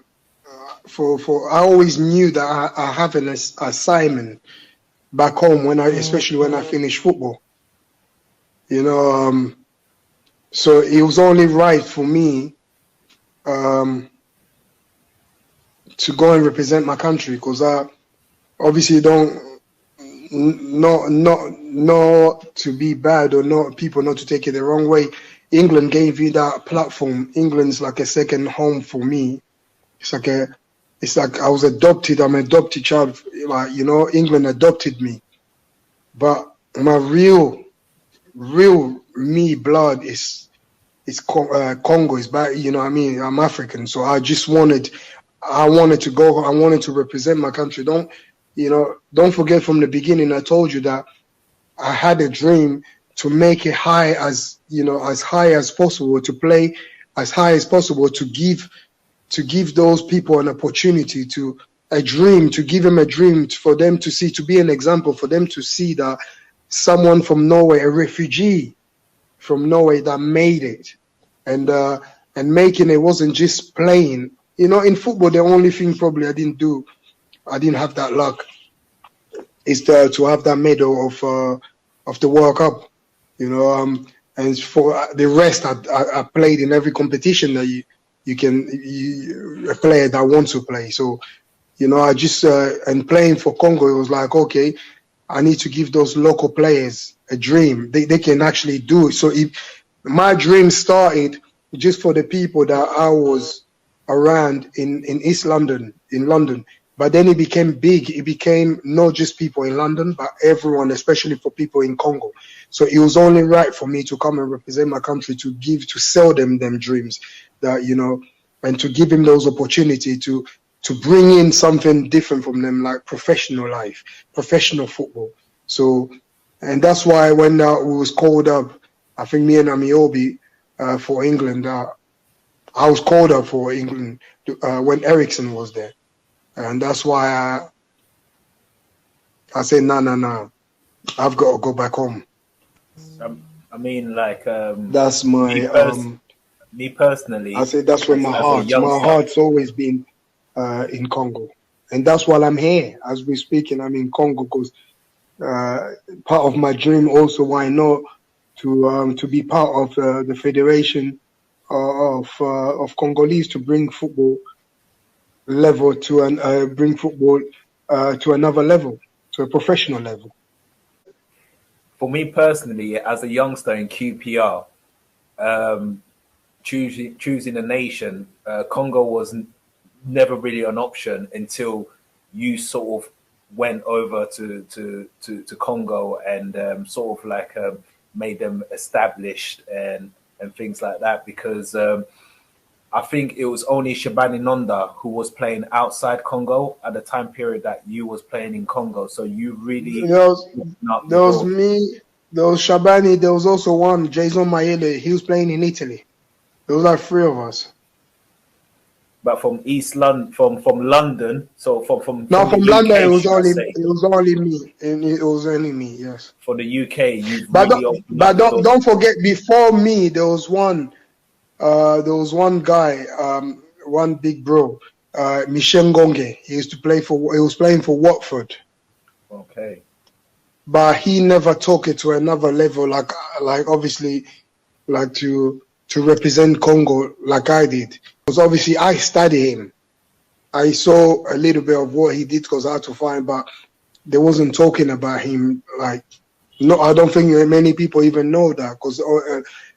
always knew that I have an assignment back home especially when I finish football. You know, so it was only right for me to go and represent my country, because I obviously don't not to be bad, or not people not to take it the wrong way. England gave you that platform. England's like a second home for me. It's like I was adopted. I'm an adopted child. Like, you know, England adopted me, but my real me blood is Congo. Is back. You know what I mean? I'm African, so I wanted to go. I wanted to represent my country. Don't forget, from the beginning I told you that I had a dream to make it high as high as possible, to play as high as possible, to give those people an opportunity, to give them a dream, for them to see, to be an example, for them to see that someone from Norway, a refugee from Norway, that made it, and making it wasn't just playing. You know, in football, the only thing probably I didn't have that luck, is to have that medal of the World Cup. You know, and for the rest, I played in every competition that a player that wants to play. So, you know, I just and playing for Congo, it was like, okay, I need to give those local players a dream. They can actually do it. So my dream started just for the people that I was around in East London, in London. But then it became big. It became not just people in London, but everyone, especially for people in Congo. So it was only right for me to come and represent my country, to sell them dreams, that, you know, and to give them those opportunity to bring in something different from them, like professional life, professional football. So, and that's why when we was called up, I think me and Amiobi for England, I was called up for England when Ericsson was there. And that's why I said, no, I've got to go back home. I mean, like, that's my me personally. I said that's where my heart's always been in Congo, and that's why I'm here as we're speaking. I'm in Congo because part of my dream also, why not, to be part of the federation of Congolese, to bring football level to bring football to another level, to a professional level. For me personally, as a youngster in QPR, choosing a nation, Congo was never really an option until you sort of went over to Congo and sort of like made them established and things like that, because I think it was only Shabani Nonda who was playing outside Congo at the time period that you was playing in Congo. So you really... There was me, there was Shabani, there was also one, Jason Mayele, he was playing in Italy. There was like 3 of us. But from East London, from London, so from London, UK, it was only me, and it was only me. Yes. For the UK, don't forget, before me, there was one guy, one big bro, Michel Ngonge. He was playing for Watford. Okay. But he never took it to another level, like obviously, like to represent Congo like I did. Because obviously I studied him. I saw a little bit of what he did because I had to find, but they wasn't talking about him. Like, no, I don't think many people even know that, because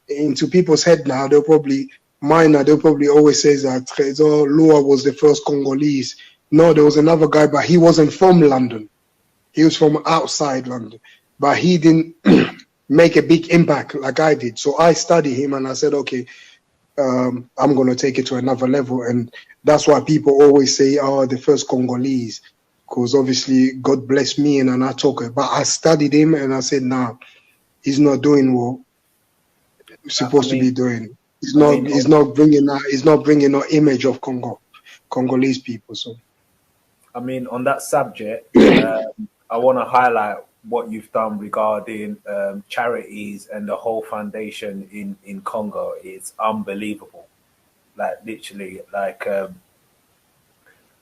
into people's head now, they'll probably always say that Trésor Lua was the first Congolese. No, there was another guy, but he wasn't from London. He was from outside London, but he didn't make a big impact like I did. So I studied him and I said, okay, I'm going to take it to another level. And that's why people always say, oh, the first Congolese, because obviously God blessed me and I took it. But I studied him and I said, nah, he's not doing what he's supposed to be doing. He's not bringing no image of Congolese people. So, I mean, on that subject, I want to highlight what you've done regarding charities and the whole foundation in Congo is unbelievable. Like literally, like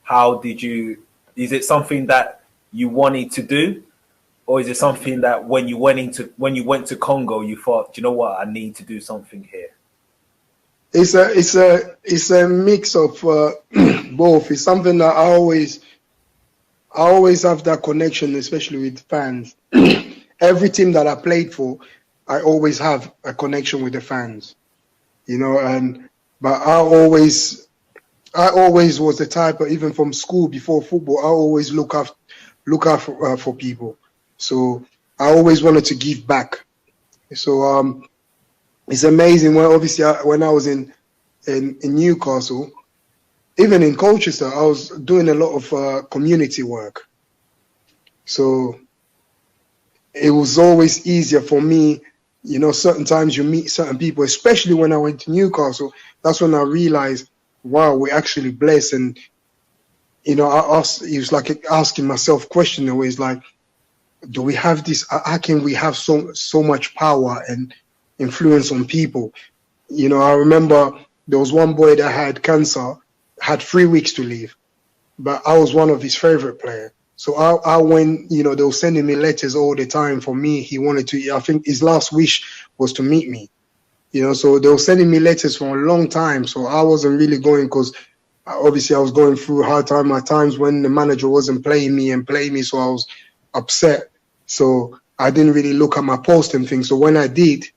how did you? Is it something that you wanted to do, or is it something that when you went to Congo, you thought, you know what, I need to do something here? It's a mix of both. It's something that I always have that connection, especially with fans. Every team that I played for, I always have a connection with the fans, you know. And but I always was the type of, even from school before football, I always look out for people. So I always wanted to give back. So it's amazing when obviously when I was in Newcastle, even in Colchester, I was doing a lot of community work. So it was always easier for me. You know, certain times you meet certain people, especially when I went to Newcastle. That's when I realized, wow, we're actually blessed. And you know, it was like asking myself question always, like, do we have this? How can we have so much power and influence on people? You know, I remember there was one boy that had cancer, had 3 weeks to live, but I was one of his favorite players. So I went, you know, they were sending me letters all the time for me. He wanted to, I think his last wish was to meet me, you know, so they were sending me letters for a long time. So I wasn't really going because obviously I was going through hard time at times when the manager wasn't playing me. So I was upset. So I didn't really look at my post and things. So when I did,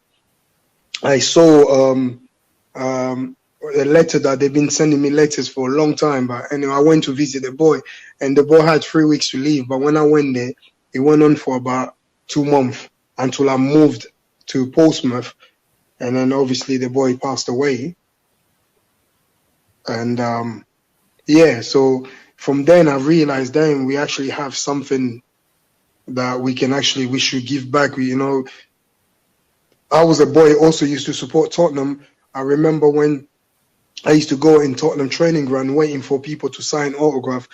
I saw a letter that they've been sending me letters for a long time. But anyway, I went to visit the boy, and the boy had 3 weeks to leave. But when I went there, it went on for about 2 months until I moved to Portsmouth, and then obviously the boy passed away. And yeah, so from then I realized, then we actually have something that we should give back. You know, I was a boy also used to support Tottenham. I remember when I used to go in Tottenham training ground waiting for people to sign autograph,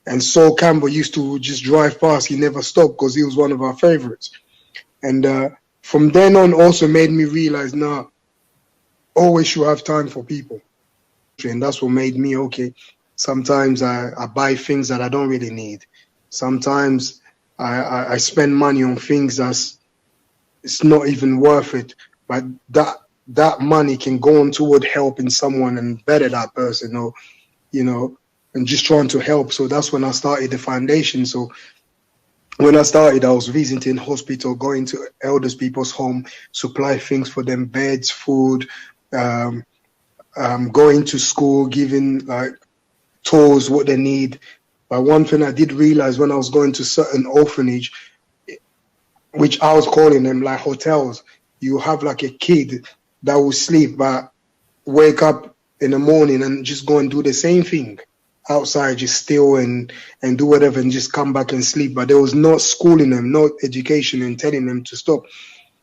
and Sol Campbell used to just drive past. He never stopped because he was one of our favorites. And from then on also made me realize, now, always should have time for people. And that's what made me, okay, sometimes I buy things that I don't really need. Sometimes I spend money on things it's not even worth it, but that money can go on toward helping someone and better that person, or you know, and just trying to help. So that's when I started the foundation. So when I started, I was visiting hospital, going to elders people's home, supply things for them, beds, food, going to school, giving like tours, what they need. But one thing I did realize when I was going to certain orphanage, which I was calling them like hotels, you have like a kid that will sleep but wake up in the morning and just go and do the same thing outside, just steal and do whatever and just come back and sleep. But there was no schooling them, no education and telling them to stop.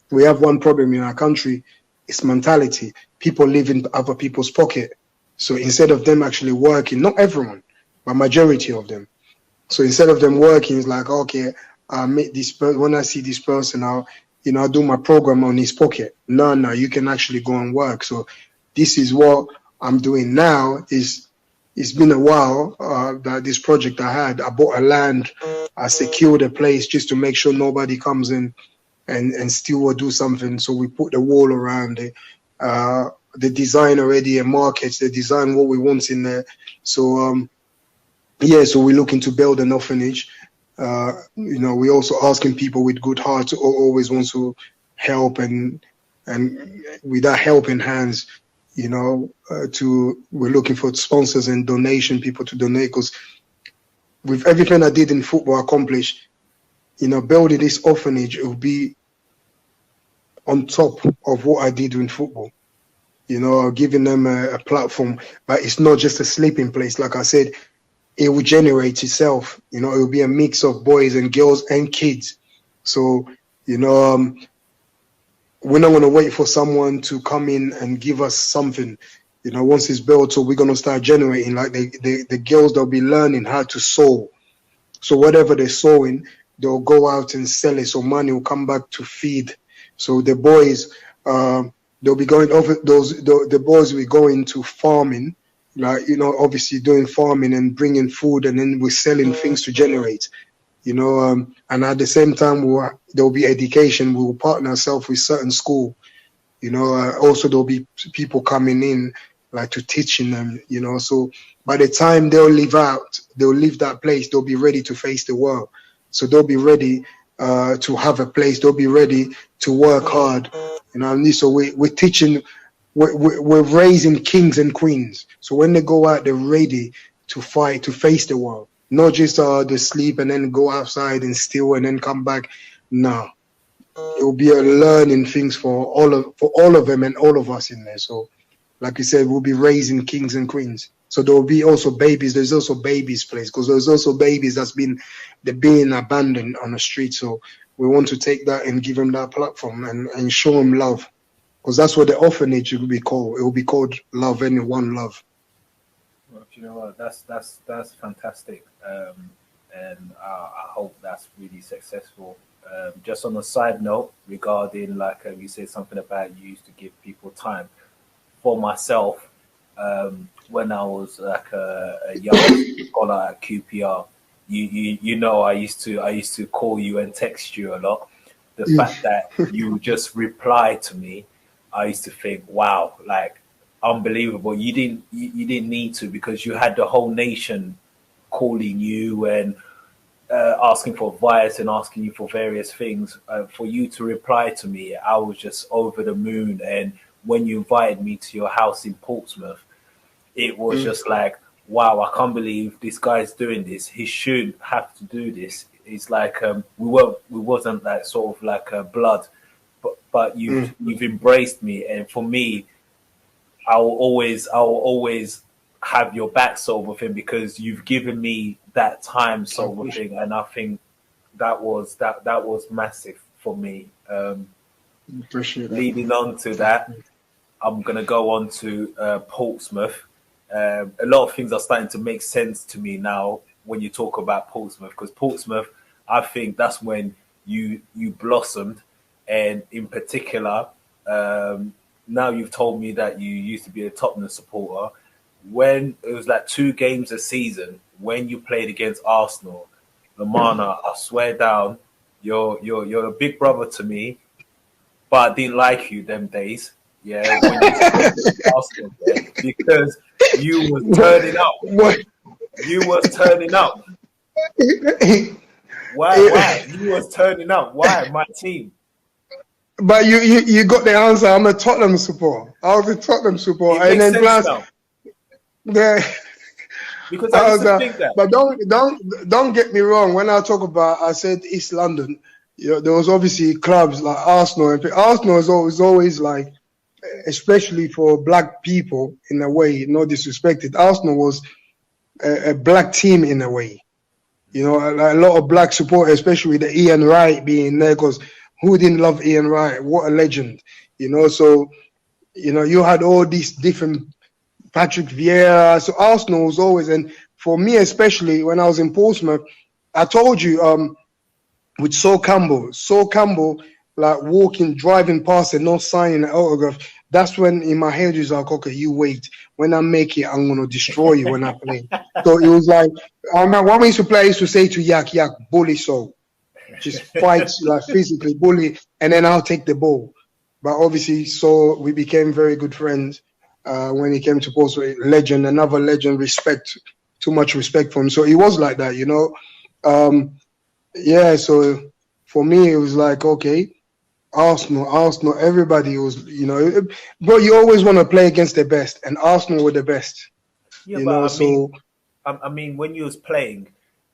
We have one problem in our country, it's mentality. People live in other people's pocket. So instead of them actually working, not everyone, but majority of them. So instead of them working, it's like, okay, I meet this person. When I see this person, I'll do my program on his pocket. No, you can actually go and work. So this is what I'm doing now. It's been a while that this project I had. I bought a land. I secured a place just to make sure nobody comes in and steal or do something. So we put the wall around it. The design already and markets, the design what we want in there. So yeah, so we're looking to build an orphanage. We're also asking people with good hearts who always want to help, and with that helping hands, we're looking for sponsors and donation people to donate, because with everything I did in football accomplished, building this orphanage, it will be on top of what I did in football. Giving them a platform, but it's not just a sleeping place. Like I said, it will generate itself. It will be a mix of boys and girls and kids. So, we're not going to wait for someone to come in and give us something. Once it's built, so we're going to start generating, like the girls, they'll be learning how to sew. So whatever they're sewing, they'll go out and sell it, so money will come back to feed. So the boys, they'll be going over the boys will be going to farming, like, you know, obviously doing farming and bringing food, and then we're selling things to generate, you know, and at the same time there'll be education. We'll partner ourselves with certain school, you know. Also there'll be people coming in like to teaching them, you know. So by the time they'll leave that place, they'll be ready to face the world. So they'll be ready to have a place. They'll be ready to work hard, you know. And so we're teaching, we're raising kings and queens. So when they go out, they're ready to fight, to face the world, not just they sleep and then go outside and steal and then come back. No, it will be a learning things for all of them and all of us in there. So, like you said, we'll be raising kings and queens. So there will be also babies. There's also babies' place, because there's also babies they're being abandoned on the street. So we want to take that and give them that platform and show them love, because that's what the orphanage will be called. It will be called Love and One Love. Well, you know what? That's fantastic, and I hope that's really successful. Just on a side note, regarding like you said something about you used to give people time. For myself, when I was like a young scholar at QPR, you know I used to call you and text you a lot. The fact that you just replied to me, I used to think, wow, like unbelievable. You didn't need to, because you had the whole nation calling you and asking for advice and asking you for various things. For you to reply to me, I was just over the moon. And when you invited me to your house in Portsmouth, it was just like, wow, I can't believe this guy's doing this. He should have to do this. It's like we wasn't like sort of like blood, but you've embraced me, and for me, I will always have your back sort of thing, because you've given me that time sort of thing, and I think that was massive for me. Appreciate that. Leading on to that, I'm gonna go on to Portsmouth. A lot of things are starting to make sense to me now when you talk about Portsmouth, because Portsmouth, I think that's when you blossomed, and in particular, now you've told me that you used to be a Tottenham supporter. When it was like 2 games a season, when you played against Arsenal, Lomana, I swear down, you're a big brother to me, but I didn't like you them days. Yeah, when you played against Arsenal, yeah, because you was turning up. You was turning up. Why? You was turning up. Why? My team. But you got the answer. I'm a Tottenham supporter. I was a Tottenham supporter, It and makes then sense plus, now. Because I I used was, to think that. but don't get me wrong. When I talk about, I said East London. You know, there was obviously clubs like Arsenal. And Arsenal is always like, especially for black people in a way, no disrespected. Arsenal was a black team in a way. You know, a lot of black support, especially with the Ian Wright being there, because who didn't love Ian Wright? What a legend. You know, so, you know, you had all these different Patrick Vieira. So Arsenal was always, and for me especially when I was in Portsmouth, I told you, with Sol Campbell, like driving past and not signing an autograph. That's when in my head it was like, okay, you wait. When I make it, I'm gonna destroy you when I play. So it was like, I remember when we used to play, I used to say to Yak, bully Sol. Just fight like physically, bully, and then I'll take the ball. But obviously, so we became very good friends when he came to Portsmouth. Legend, another legend, too much respect for him. So it was like that, you know. Yeah, so for me, it was like, okay, Arsenal, everybody was, you know, but you always want to play against the best, and Arsenal were the best, Yeah, you but know, so. I mean, when you was playing,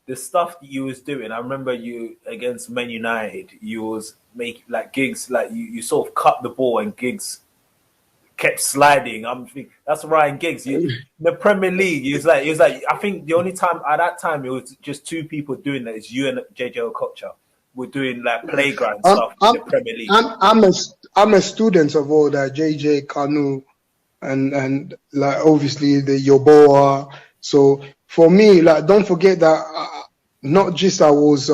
the stuff that you was doing, I remember you against Man United, you was making like gigs, like you sort of cut the ball and gigs kept sliding. I'm thinking that's Ryan Giggs. In the Premier League, it was like I think the only time at that time it was just 2 people doing that. Is you and JJ Okocha were doing like playground stuff in the Premier League. I'm a student of all that, JJ Kanu, and like obviously the Yoboa. So for me, like don't forget that not just I was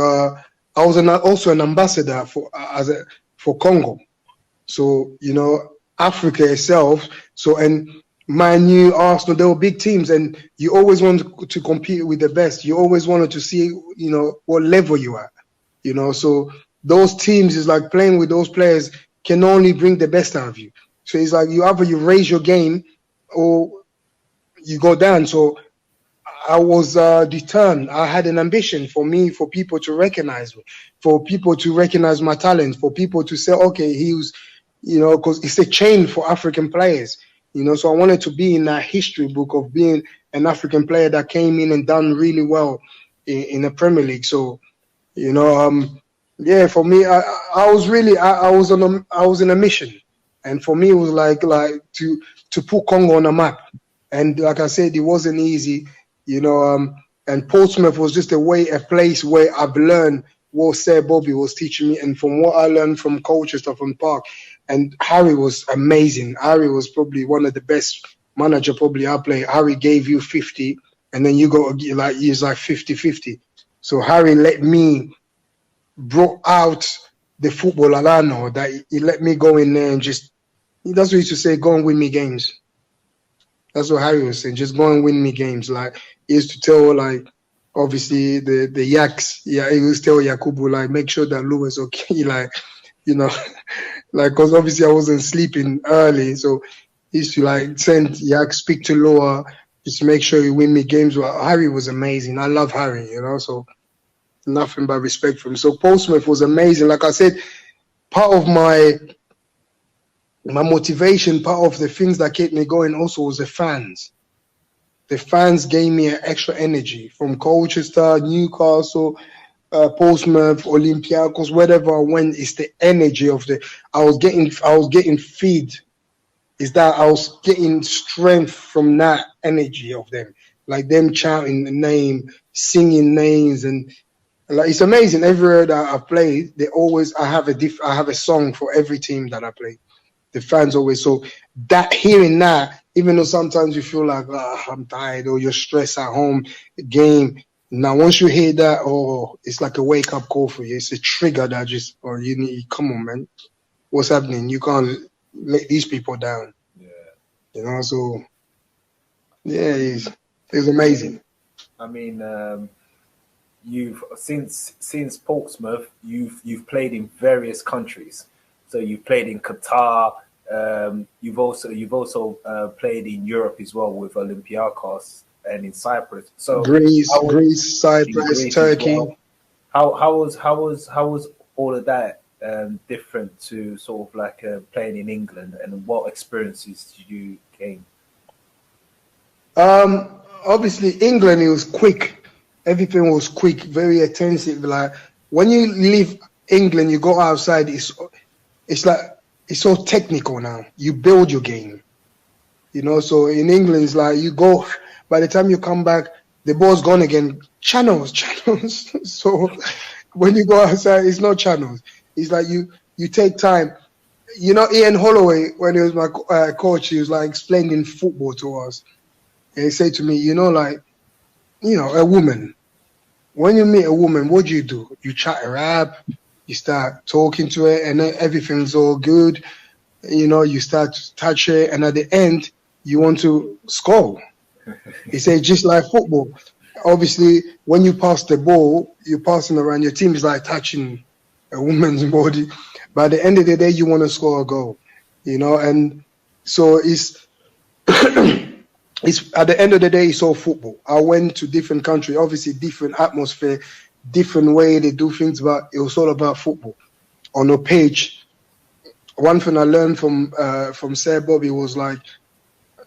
I was also an ambassador for Congo. So, you know, Africa itself. So, and Man U, Arsenal, they were big teams, and you always wanted to compete with the best. You always wanted to see, you know, what level you are, you know. So those teams is like playing with those players can only bring the best out of you. So it's like you either you raise your game or you go down. So I was determined. I had an ambition for people to recognize me, for people to recognize my talent, for people to say, okay, he was, you know, because it's a chain for African players, you know. So I wanted to be in that history book of being an African player that came in and done really well in the Premier League. So, you know, yeah, for me, I was really, I was in a mission, and for me, it was like to put Congo on a map. And like I said, it wasn't easy, you know. And Portsmouth was just a place where I've learned what Sir Bobby was teaching me, and from what I learned from Colchester, from Park. And Harry was amazing. Harry was probably one of the best manager probably I played. Harry gave you 50, and then you got like he's like 50-50. So Harry let me brought out the football I know, that he let me go in there and just, that's what he used to say, go and win me games. That's what Harry was saying, just go and win me games. Like, he used to tell, like, obviously the Yaks, yeah, he used to tell Yakubu, like, make sure that Lou is okay, like, you know, like, because obviously I wasn't sleeping early, so he used to, like, send Yak, speak to Loa, just make sure you win me games. Well, Harry was amazing. I love Harry, you know, so nothing but respect for him. So Portsmouth was amazing. Like I said, part of my motivation, part of the things that kept me going also was the fans. The fans gave me an extra energy from Colchester, Newcastle, Portsmouth, Olympiacos, wherever I went. It's the energy of I was getting feed. Is that I was getting strength from that energy of them, like them chanting the name, singing names, and like, it's amazing. Everywhere that I've played, I have a song for every team that I play. The fans always, so that hearing that, even though sometimes you feel like, I'm tired, or you're stressed at home, game. Now once you hear that, oh, it's like a wake up call for you. It's a trigger that just, oh, you need, come on, man, what's happening? You can't let these people down. Yeah. You know, so yeah, it's amazing. I mean, you've since Portsmouth, you've played in various countries. So you've played in Qatar. You've also played in Europe as well with Olympiacos and in Cyprus. So Greece, Cyprus, Turkey. Well. How was all of that different to sort of like playing in England, and what experiences did you gain? Obviously England, it was quick. Everything was quick, very attentive. Like when you leave England, you go outside. It's like it's so technical now. You build your game, you know. So in England, it's like you go. By the time you come back, the ball's gone again. Channels. So when you go outside, it's not channels. It's like you take time. You know, Ian Holloway, when he was my coach, he was like explaining football to us. And he said to me, you know, like, you know, a woman. When you meet a woman, what do? You chat her up, you start talking to her, and then everything's all good. You know, you start to touch her, and at the end, you want to score. He said, just like football. Obviously, when you pass the ball, you're passing around. Your team is like touching a woman's body. But at the end of the day, you want to score a goal. You know, and so it's... It's at the end of the day, it's all football. I went to different countries, obviously different atmosphere, different way they do things, but it was all about football. On a pitch, one thing I learned from Sir Bobby was like,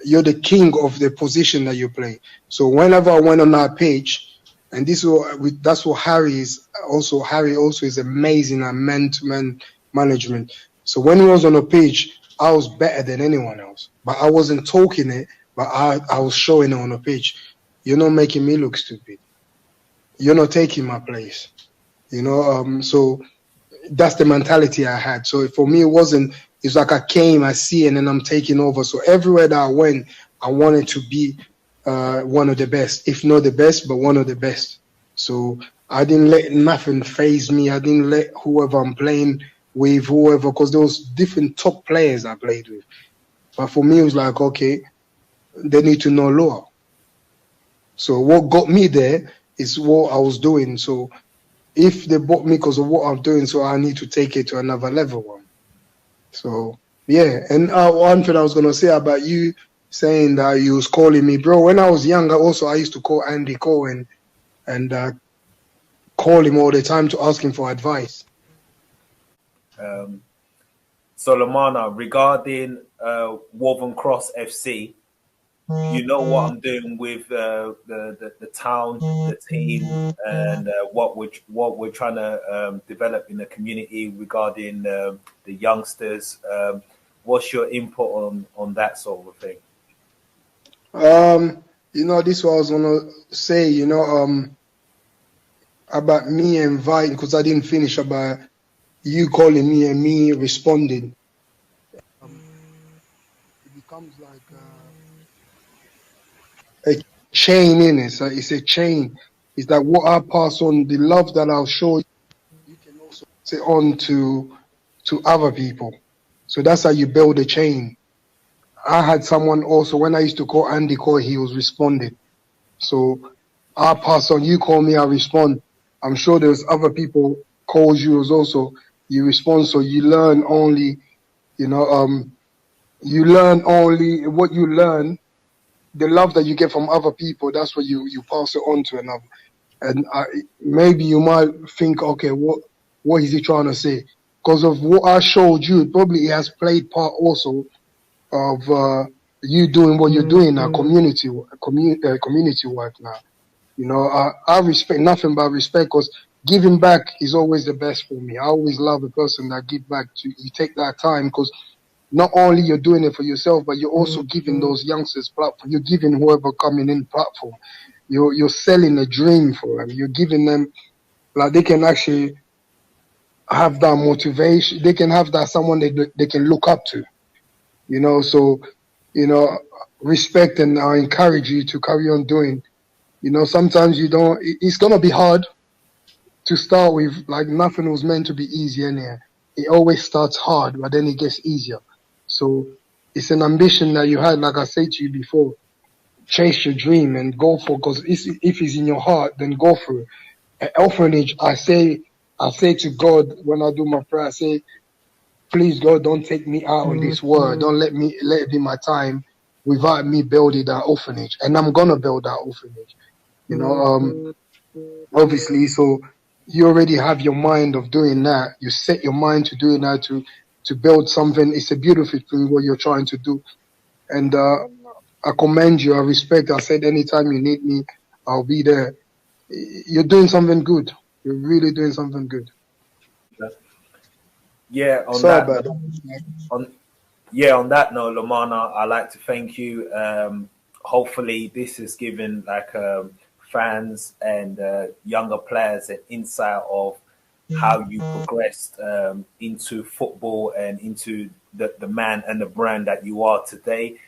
you're the king of the position that you play. So whenever I went on our pitch, and that's what Harry is also. Harry also is amazing at man-to-man management. So when he was on a pitch, I was better than anyone else, but I wasn't talking it. But I was showing it on the pitch. You're not making me look stupid. You're not taking my place. You know, so that's the mentality I had. So for me, it's like I came, I see, and then I'm taking over. So everywhere that I went, I wanted to be one of the best, if not the best, but one of the best. So I didn't let nothing phase me. I didn't let whoever I'm playing with, whoever, because there was different top players I played with. But for me, it was like, okay, they need to know law. So what got me there is what I was doing. So if they bought me because of what I'm doing, so I need to take it to another level one. So yeah, and one thing I was gonna say about you saying that you was calling me, bro. When I was younger, also I used to call Andy Cohen and call him all the time to ask him for advice. So Lomana, regarding Woven Cross FC, you know what I'm doing with the town, the team, and what we're trying to develop in the community regarding the youngsters. What's your input on that sort of thing? This is what I was gonna say. About me inviting, because I didn't finish about you calling me and me responding. It becomes like a chain in it. So it's a chain. It's like what I pass on, the love that I'll show you, you can also pass it on to other people. So that's how you build a chain. I had someone also, when I used to call Andy Coy, he was responding. So I pass on, you call me, I respond. I'm sure there's other people calls you as also, you respond. So you learn only, you learn only what you learn, the love that you get from other people, that's what you pass it on to another. And maybe you might think, okay, what is he trying to say? Because of what I showed you, probably it has played part also of you doing what you're doing now, community work now. I respect nothing but respect, because giving back is always the best for me. I always love a person that give back to you. Take that time, because not only you're doing it for yourself, but you're also giving those youngsters platform. You're giving whoever coming in platform. You're selling a dream for them. You're giving them, like, they can actually have that motivation. They can have that someone they can look up to. So respect, and I encourage you to carry on doing. Sometimes you don't. It's gonna be hard to start with. Like, nothing was meant to be easy anyhow. It always starts hard, but then it gets easier. So it's an ambition that you had, like I said to you before. Chase your dream and go for, because if it's in your heart, then go for it. An orphanage, I say to God when I do my prayer, I say, please God, don't take me out on this world. Don't let it be my time without me building that orphanage. And I'm gonna build that orphanage. Obviously, so you already have your mind of doing that. You set your mind to doing that, to build something. It's a beautiful thing what you're trying to do. And I commend you. I respect. I said anytime you need me, I'll be there. You're doing something good. You're really doing something good. Yeah, on that note, Lomana, I'd like to thank you. Hopefully, this has given fans and younger players an insight of how you progressed into football and into the man and the brand that you are today.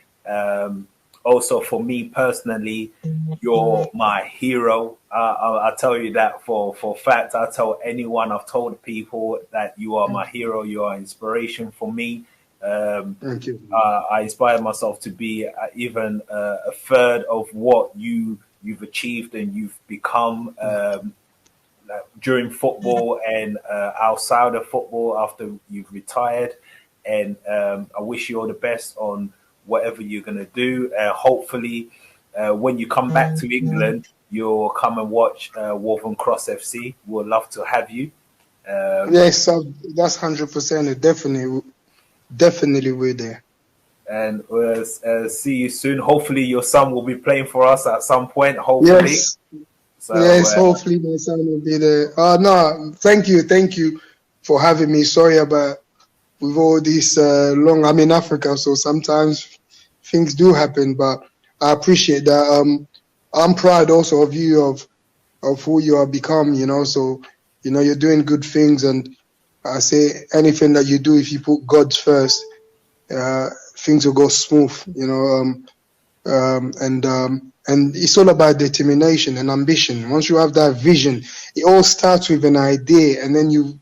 Also, for me personally, you're my hero. I'll tell you that for fact. I tell anyone, I've told people that you are my hero. You are inspiration for me. Thank you. I inspire myself to be even a third of what you've achieved and you've become during football and outside of football after you've retired. And I wish you all the best on whatever you're going to do. Hopefully, when you come back to England, you'll come and watch Woven Cross FC. We'd love to have you. Yes, that's 100%. Definitely we're there. And see you soon. Hopefully, your son will be playing for us at some point. Hopefully. Yes. So, yes, hopefully my son will be there. No, thank you for having me. Sorry about with all this long. I'm in Africa, so sometimes things do happen, but I appreciate that. I'm proud also of you, of who you have become. So you're doing good things, and I say anything that you do, if you put God first, things will go smooth. And it's all about determination and ambition. Once you have that vision, it all starts with an idea, and then you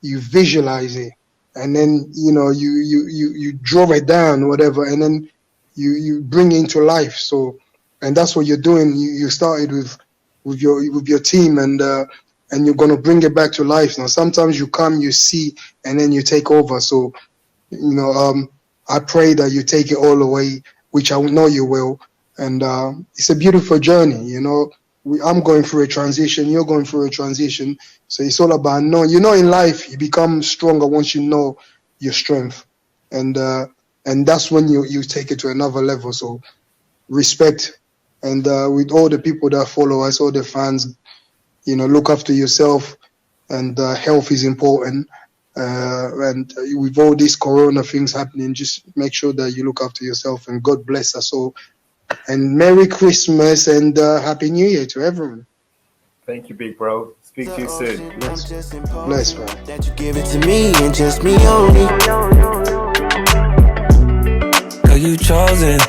visualize it, and then you draw it down, whatever, and then you bring it into life. So, and that's what you're doing. You started with your team, and you're gonna bring it back to life. Now, sometimes you come, you see, and then you take over. So, I pray that you take it all away, which I know you will. And it's a beautiful journey, I'm going through a transition, you're going through a transition. So it's all about knowing, in life, you become stronger once you know your strength. And that's when you take it to another level. So respect. And with all the people that follow us, all the fans, look after yourself, and health is important. And with all these corona things happening, just make sure that you look after yourself, and God bless us all. And Merry Christmas and Happy New Year to everyone. Thank you, big bro. Speak to you soon. Bless, man. That you give it to me and just me only. Girl, you chosen.